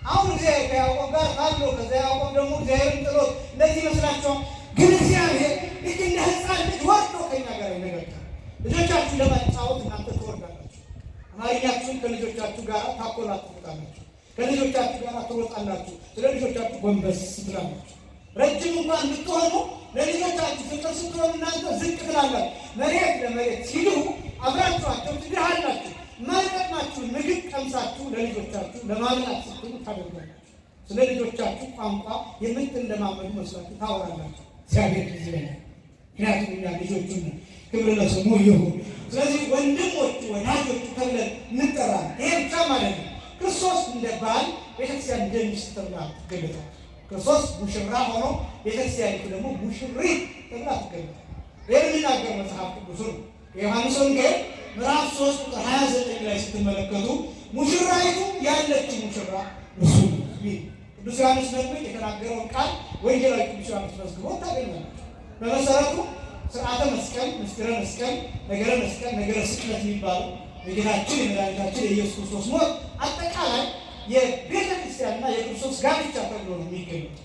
A: አሁን እግዚአብሔር ከያዕቆብ ጋር ታግሎ ከዛ ያዕቆብ ደግሞ እግዚአብሔርን ጥሎት እንደዚህ ይመስላችኋል? ግን እግዚአብሔር ልክ እንደ ሕፃን ልጅ ወርዶ ከኛ ጋር ይነጋገራል። ልጆቻችሁ ለማጫወት እናንተ ትወርዳላችሁ። አማርኛችሁን ከልጆቻችሁ ጋር ታኮላትፉታላችሁ። ከልጆቻችሁ ጋር ትሮጣላችሁ። ስለ ልጆቻችሁ ጎንበስ ትላላችሁ። ረጅም እንኳን ብትሆኑ ለልጆቻችሁ ፍቅር ስትሆኑ እናንተ ዝቅ ትላላችሁ። መሬት ለመሬት ሲሉ አብራችኋቸው ትድሃላችሁ። የማይጠቅማችሁን ምግብ ቀምሳችሁ ለልጆቻችሁ ለማብላት ስትሉ ታደርጋላችሁ። ስለ ልጆቻችሁ ቋንቋ የምትለማመዱ መስላችሁ ታወራላችሁ። እግዚአብሔር ጊዜ ይላል። ምክንያቱም እኛ ልጆቹን ነው። ክብር ለስሙ ይሁን። ስለዚህ ወንድሞቹ ወዳጆቹ ተብለን እንጠራለን። ይሄ ብቻ ማለት ነው። ክርስቶስ እንደ ባል ቤተክርስቲያን እንደ ሚስት ተብላ ትገለጣለች። ክርስቶስ ሙሽራ ሆኖ ቤተክርስቲያኒቱ ደግሞ ሙሽሪት ተብላ ትገለጣለች። ይህን የሚናገር መጽሐፍ ቅዱስ ነው። የዮሐንስ ወንጌል ምዕራፍ 3 ቁጥር 29 ላይ ስትመለከቱ ሙሽራይቱ ያለችው ሙሽራ እሱ ነው። ቅዱስ ዮሐንስ ነብይ የተናገረውን ቃል ወንጌላዊ ቅዱስ ዮሐንስ መዝግቦ ታገኛላችሁ። በመሰረቱ ስርዓተ መስቀል፣ ምስጢረ መስቀል፣ ነገረ መስቀል፣ ነገረ ስቅለት የሚባለው የጌታችን የመድኃኒታችን የኢየሱስ ክርስቶስ ሞት አጠቃላይ የቤተ ክርስቲያንና የክርስቶስ ጋብቻ ተብሎ ነው የሚገኙት።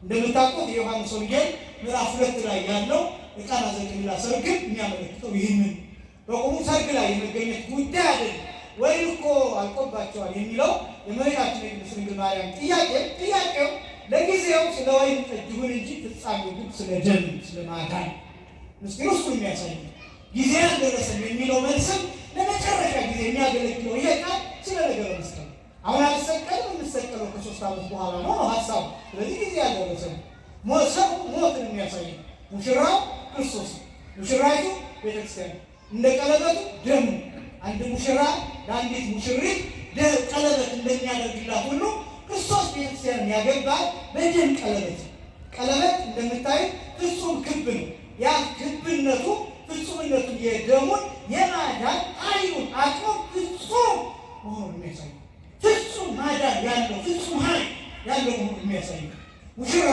A: እንደምታውቁት የዮሐንስ ወንጌል ምዕራፍ 2 ላይ ያለው የቃና ዘገሊላ ሰርግን የሚያመለክተው ይህንን በቁሙ ሰርግ ላይ የመገኘት ጉዳይ አይደለም። ወይን እኮ አልቆባቸዋል የሚለው የእመቤታችን የቅድስት ድንግል ማርያም ጥያቄው ለጊዜው ስለ ወይን ጠጅ ይሁን እንጂ ፍጻሜው ግን ስለ ደም ስለ ማዳን ምስጢር ውስጡ የሚያሳይ ጊዜ አልደረሰም የሚለው መልስም ለመጨረሻ ጊዜ የሚያገለግለው ይሄ ቃል ስለ ነገረ መስቀል አሁን አልሰቀልም የምሰቀለው ከ3 ዓመት በኋላ ነው ሀሳቡ። ስለዚህ ጊዜ አልደረሰም። ሞትን የሚያሳይ ሙሽራው ክርስቶስ፣ ሙሽራይቱ ቤተክርስቲያን።
B: እንደ ቀለበቱ ደሙ አንድ ሙሽራ ለአንዲት ሙሽሪት ቀለበት እንደሚያደርግላት ሁሉ ክርስቶስ ቤተክርስቲያንን ያገባል በደም ቀለበት። ቀለበት እንደምታዩት ፍጹም ክብ ነው። ያ ክብነቱ ፍጹምነቱን የደሙን የማዳን ኃይሉን አቅሞ ፍጹም መሆኑን የሚያሳይ ፍጹም ማዳን ያለው ፍጹም ኃይል ያለው መሆኑን የሚያሳይ ሙሽራ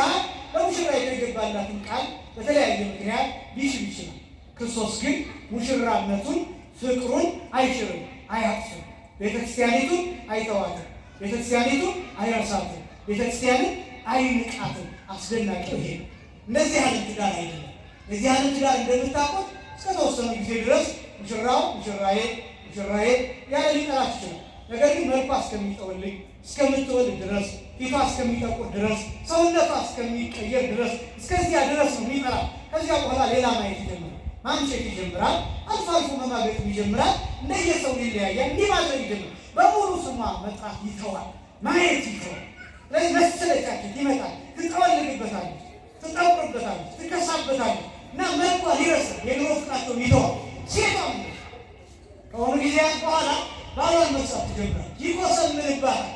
B: ለሙሽራ የተገባላትን ቃል በተለያየ ምክንያት ሊሽር ይችላል። ክርስቶስ ግን ሙሽራነቱን ፍቅሩን አይሽርም፣ አያጥፍም። ቤተክርስቲያኒቱን አይተዋትም፣ ቤተክርስቲያኒቱን አይረሳትም፣ ቤተክርስቲያንን አይንቃትም። አስደናቂ ይሄ እንደዚህ ያለ ትዳር አይደለም። የዚህ ያለ ትዳር እንደምታውቁት እስከ ተወሰኑ ጊዜ ድረስ ሙሽራው ሙሽራዬ ያለ ሊጠራት ይችላል። ነገር ግን መልኳ እስከምትወልድ ድረስ ፊቷ እስከሚጠቁር ድረስ ሰውነቷ እስከሚቀየር ድረስ እስከዚያ ድረስ ነው የሚጠራ። ከዚያ በኋላ ሌላ ማየት ይጀምራል፣ ማምሸት ይጀምራል፣ አልፎ አልፎ መማገጥ ይጀምራል። እንደየሰው ይለያያል። እንዲህ ማድረግ ይጀምራል። በሙሉ ስሟ መጥራት ይተዋል፣ ማየት ይተዋል። ስለዚህ መሰለቻቸት ይመጣል። ትጠወልግበታለች፣ ትጠቁርበታለች፣ ትከሳበታለች እና መልኳ ሊረሳ የድሮ ፍቅራቸውን ይተዋል። ሴቷም ከሆኑ ጊዜያት በኋላ ባሏን መርሳት ትጀምራል። ይቆሰምንባታል፣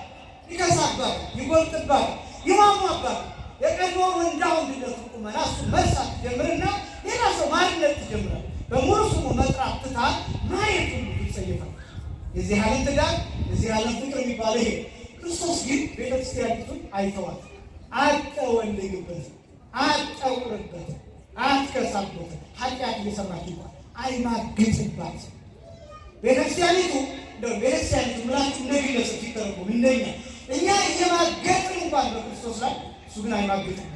B: ይከሳባታል፣ ይጎልጥባታል፣ ይሟሟባታል። የቀድሞውን ወንዳ ወንድነቱ ቁመና እሱ መርሳት ትጀምርና ሌላ ሰው ማንነት ትጀምራል። በሙሉ ስሙ መጥራት ትታ ማየት ሁሉ ትጸየፋል። የዚህ ዓለም ትዳር የዚህ ዓለም ፍቅር የሚባለው ይሄ። ክርስቶስ ግን ቤተክርስቲያኒቱን አይተዋት፣ አትጠወልግበትም፣ አትጠቁርበትም፣ አትከሳበትም። ኃጢአት እየሰራች እንኳን አይማግጥባትም። ቤተክርስቲያኒቱ ምላችሁ እንደ ግለሰብ ሲተረጎም እንደኛ እኛ እየማገጥን እንኳን በክርስቶስ ላይ እሱ ግን አይማግጥም።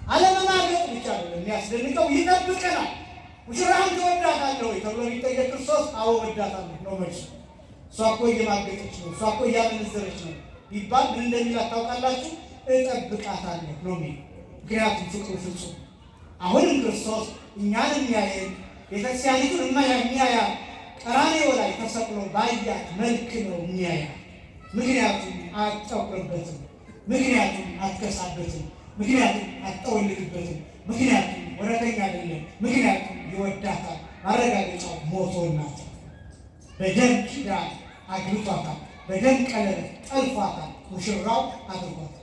B: አለመማገጥ ብቻ ነው የሚያስደንቀው፣ ይጠብቀናል። ሙሽራህን ትወዳታለህ ወይ ተብሎ ቢጠየቅ ክርስቶስ አዎ እወዳታለሁ ነው መልሱ። እሷ እኮ እየማገጠች ነው፣ እሷ እኮ እያመነዘረች ነው ቢባል ምን እንደሚላት ታውቃላችሁ? እጠብቃታለሁ ነው የሚለው። ምክንያቱም ፍቅሩ ፍጹም። አሁንም ክርስቶስ እኛን የሚያየን ቤተክርስቲያኒቱን የሚያያል ቀራንዮ ላይ ተሰቅሎ ባያት መልክ ነው የሚያያል። ምክንያቱም አትጠቁርበትም፣ ምክንያቱም አትከሳበትም፣ ምክንያቱም አትጠወልግበትም፣ ምክንያቱም ወረተኛ አይደለም፣ ምክንያቱም ይወዳታል። ማረጋገጫው ሞቶናት በደም ኪዳን አግብቷታል፣ በደም ቀለበት ጠልፏታል፣ ሙሽራው አድርጓታል።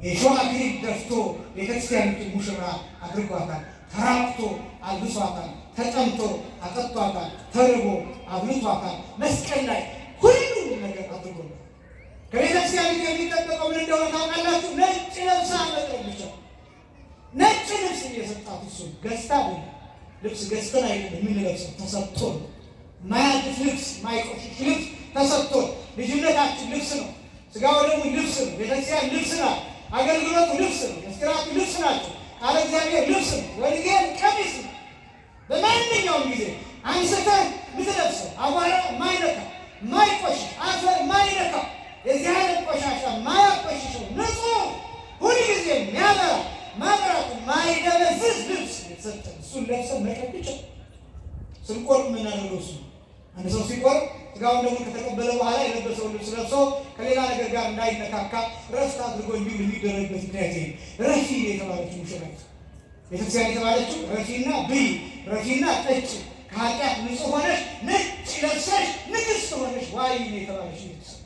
B: የሾህ አክሊል ደፍቶ ቤተክርስቲያኒቱ ሙሽራ አድርጓታል። ተራቁቶ አልብሷታል፣ ተጠምቶ አጠጥቷታል፣ ተርቦ አብልቷታል። መስቀል ላይ ሁሉም ነገር አድርጎላታል። ከቤተክርስቲያኒቱ የሚጠበቀው ምን እንደሆነ ታውቃላችሁ? ነጭ ለብሳ መቅረብ ብቻ። ነጭ ልብስ እየሰጣት እሱ ገዝታ ልብስ ገዝተን አይደለም የምንለብሰው፣ ተሰጥቶን። ማያድፍ ልብስ፣ ማይቆሽሽ ልብስ ተሰጥቶን። ልጅነታችን ልብስ ነው፣ ስጋው ደግሞ ልብስ ነው፣ ቤተክርስቲያን ልብስ ናት፣ አገልግሎቱ ልብስ ነው፣ መስክራቱ ልብስ ናቸው፣ ቃለ እግዚአብሔር ልብስ ነው፣ ወንጌል ቀሚስ ነው። በማንኛውም ጊዜ አንስተን ምትለብሰው አቧራ ማይነካ ማይቆሽሽ አፈር ማይነካ የዚህ አይነት ቆሻሻ ማያቆሽሸው ንጹህ ሁልጊዜ የሚያበራ ማብራቱ ማይደበዝዝ ልብስ የተሰጠን እሱን ለብሰን መቅረብ ብቻ። ስንቆርብ የምናደርገው እሱ አንድ ሰው ሲቆርብ ስጋውን ደግሞ ከተቀበለ በኋላ የለበሰውን ልብስ ለብሶ ከሌላ ነገር ጋር እንዳይነካካ ረፍት አድርጎ እንዲሁ የሚደረግበት ምክንያት ይሄ። ረፊ የተባለችው ሙሽራት ቤተክርስቲያን የተባለችው ረፊና ብይ፣ ረፊና ጠጭ፣ ከኃጢአት ንጹህ ሆነሽ ነጭ ለብሰሽ ንግሥት ሆነሽ ዋይ የተባለች ቤተክርስቲያን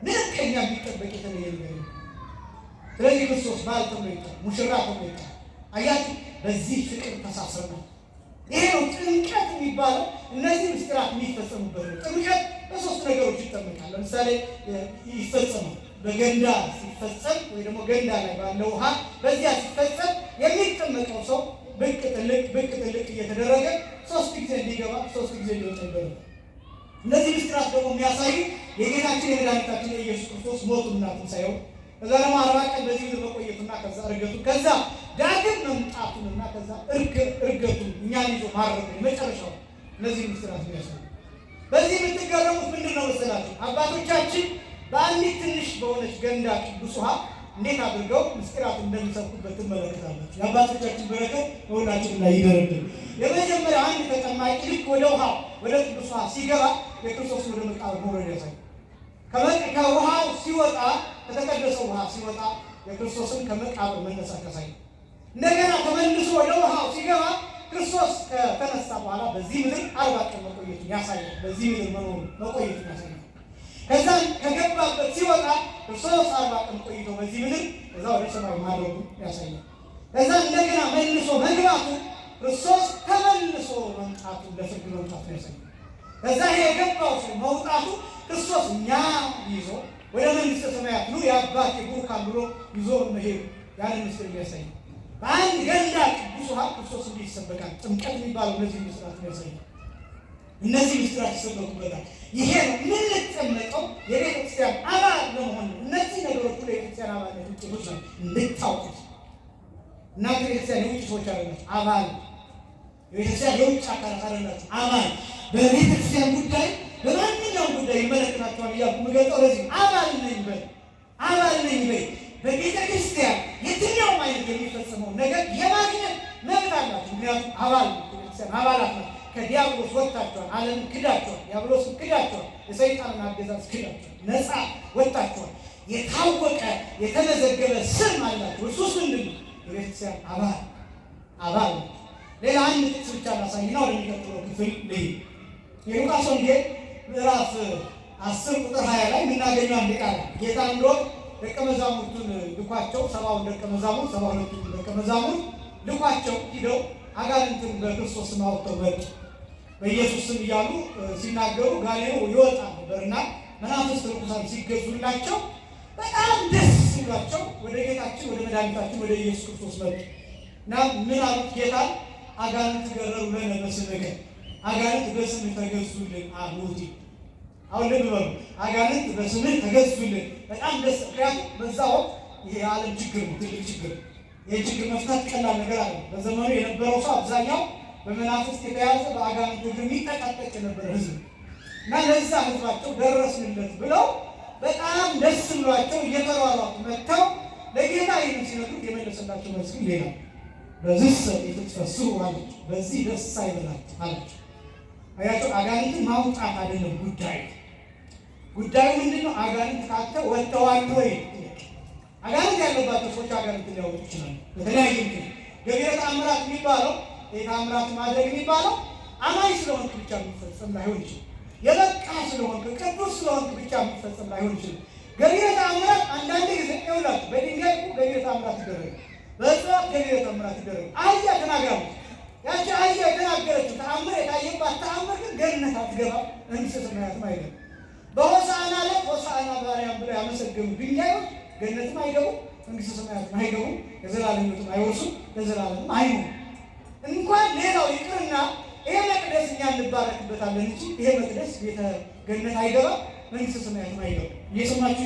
B: ምንም ከኛ የሚጠበቅ የተለየ ነገር። ስለዚህ ክርስቶስ ባል ተብሎ ይጠራል፣ ሙሽራ ተብሎ ይጠራል። አያችሁ፣ በዚህ ፍቅር ተሳስረናል። ይሄ ነው ጥምቀት የሚባለው። እነዚህ ምስጢራት የሚፈጸሙበት ነው። ጥምቀት በሶስት ነገሮች ይጠመቃል። ለምሳሌ ይፈጸማል በገንዳ ሲፈጸም ወይ ደግሞ ገንዳ ላይ ባለው ውሃ በዚያ ሲፈጸም የሚጠመቀው ሰው ብቅ ጥልቅ እየተደረገ 3 ጊዜ እንዲገባ 3 ጊዜ ሊወጣ ይደረጋል። እነዚህ ምስጢራት ደግሞ የሚያሳዩ የጌታችን የመድኃኒታችን የኢየሱስ ክርስቶስ ሞቱና ትንሣኤው፣ ከዛ ደግሞ 40 ቀን በዚህ ምድር መቆየቱና ከዛ እርገቱ፣ ከዛ ዳግም መምጣቱንና ከዛ እርገቱን እኛን ይዞ ማረጉ መጨረሻው። እነዚህ ምስጢራት የሚያሳዩ በዚህ የምትገረሙት ምንድን ነው መሰላችሁ? አባቶቻችን በአንዲት ትንሽ በሆነች ገንዳ ቅዱስ ውሃ እንዴት አድርገው ምስጢራት እንደሚሰብኩበት ትመለከታላችሁ። የአባቶቻችን በረከት በሁላችን ላይ ይደረድር። የመጀመሪያ አንድ ተጠማቂ ልክ ወደ ውሃ ወደ ቅዱስ ውሃ ሲገባ የክርስቶስ ወደ መቃብር መውረድ ያሳይ። ከውሃው ሲወጣ ከተቀደሰው ውሃ ሲወጣ የክርስቶስን ከመቃብር መነሳት ያሳይ። እንደገና ተመልሶ ወደ ውሃው ሲገባ ክርስቶስ ክርስቶስ ከተነሳ በኋላ በዚህ ምድር 40 ቀን መቆየቱን ያሳያል። በዚህ ምድር መቆየቱን ያሳያል። ከዛ ከገባበት ሲወጣ ክርስቶስ 40 ቀን ቆይቶ በዚህ ምድር ከዛ ወደ ሰማይ ማድረጉ ያሳያል። ከዛ እንደገና መልሶ መግባቱ ክርስቶስ ተመልሶ መምጣቱ ለፍርድ መምጣቱ ያሳያል። ከዛ ይሄ የገባው ሰው መውጣቱ ክርስቶስ እኛ ይዞ ወደ መንግሥተ ሰማያት ነው የአባቴ ቡሩካን ብሎ ይዞ መሄዱ ያን ምስል ያሳያል። በአንድ ገንዳ ቅዱስ ውሃ ክርስቶስ እንዲህ ይሰበካል። ጥምቀት የሚባለው እነዚህ ምስጢራት ያሳያል። እነዚህ ምስጢራት ይሰበኩበታል። ይሄ ነው የምንጠመቀው የቤተ ክርስቲያን አባል ለመሆን ነው። እነዚህ ነገሮች ሁሉ የቤተክርስቲያን አባልነት ውጤቶች ናቸው እንድታውቁት። እናንተ ቤተክርስቲያን የውጭ ሰዎች አይደላችሁ፣ አባል የቤተክርስቲያን የውጭ አካላት አይደላችሁ፣ አባል በቤተክርስቲያን ጉዳይ በማንኛውም ጉዳይ ይመለከታችኋል እያልኩ የምገልጸው ለዚህ አባል ነኝ በል፣ አባል ነኝ በይ። በቤተ ክርስቲያን የትኛውም አይነት የሚፈጸመውን ነገር የማግኘት መብት አላችሁ። ምክንያቱም አባል ቤተክርስቲያን አባላት ነው። ከዲያብሎስ ወጥታችኋል፣ ዓለምን ክዳችኋል፣ ዲያብሎስን ክዳችኋል፣ የሰይጣንን አገዛዝ ክዳችኋል፣ ነፃ ወጥታችኋል። የታወቀ የተመዘገበ ስም አላችሁ። እሱስ ምንድን ነው? የቤተክርስቲያን አባል ነው። ሌላ አንድ ጥቅስ ብቻ ላሳይና ወደሚቀጥለው ክፍል ልሂድ። የሉቃስ ወንጌል ምዕራፍ 10 ቁጥር 20 ላይ የምናገኘው አንድ ቃል ጌታ እንደው ደቀ መዛሙርቱን ልኳቸው 70 ደቀ መዛሙርት 72 ደቀ መዛሙርት ልኳቸው ሂደው አጋንንትን በክርስቶስ ስም አውጥተው መጡ። በኢየሱስ ስም እያሉ ሲናገሩ ጋኔኑ ይወጣ ነበርና መናፍስት ርኩሳን ሲገዙላቸው በጣም ደስ ብሏቸው ወደ ጌታችን ወደ መድኃኒታችን ወደ ኢየሱስ ክርስቶስ መጡ እና ምን አሉት? ጌታ አጋንንት ገረሩ ለነ በስምከ፣ አጋንንት በስምህ ተገዙልን አሉት። አሁን ልብ በሉ፣ አጋንንት በስምህ ተገዙልን። በጣም ደስ ምክንያቱም በዛ ወቅት ይሄ የዓለም ችግር ነው፣ ትልቅ ችግር። ይህ ችግር መፍታት ቀላል ነገር አለ። በዘመኑ የነበረው ሰው አብዛኛው በመናፍስት የተያዘ በአጋንንት እግር የሚጠቃጠቅ የነበረ ህዝብ እና ለዛ ህዝባቸው ደረስንለት ብለው በጣም ደስ ብሏቸው እየተሯሯጡ መጥተው ለጌታ ይህን ሲነግሩት የመለሰላቸው መልስ ግን ሌላ። በዚህ የተፈስሩ አለች፣ በዚህ ደስ አይበላችሁ አለች። አያቸው አጋንንትን ማውጣት አይደለም ጉዳዩ። ጉዳዩ ምንድነው? አጋንንት ካንተ ወጥተዋል ወይ? አጋንንት ያለባቸው ሰዎች አጋንንት ሊያወጡ ይችላሉ። በተለያየ ምክንያት ገቢረ ተአምራት የሚባለው ተአምራት ማድረግ የሚባለው አማኝ ስለሆንክ ብቻ የሚፈጸም ላይሆን ይችላል። የበቃ ስለሆንክ ቅዱስ ስለሆንክ ብቻ የሚፈጸም ላይሆን ይችላል። ገቢረ ተአምራት አንዳንድ ጊዜ ይውላችሁ በድንጋይ ገቢረ ተአምራት ይደረጋል፣ በእጽዋት ገቢረ ተአምራት ይደረጋል። አህያ ተናግራለች። ያቺ አህያ የተናገረችው ተአምር የታየባት ተአምር ግን ገነት አትገባም፣ መንግሥተ ሰማያትም አይገባም። በሆሳዕና ዕለት ሆሳዕና በአርያም ብለው ያመሰገኑ ድንጋዮች ገነትም አይገቡም፣ መንግሥተ ሰማያትም አይገቡም፣ የዘላለም ሕይወትም አይወርሱም፣ ለዘላለምም አይኖሩም። እንኳን ሌላው ይቅርና ይሄ መቅደስ እኛ እንባረክበታለን እንጂ ይሄ መቅደስ ቤተ ገነት አይገባም፣ መንግሥተ ሰማያትም አይገባም። እየሰማችሁ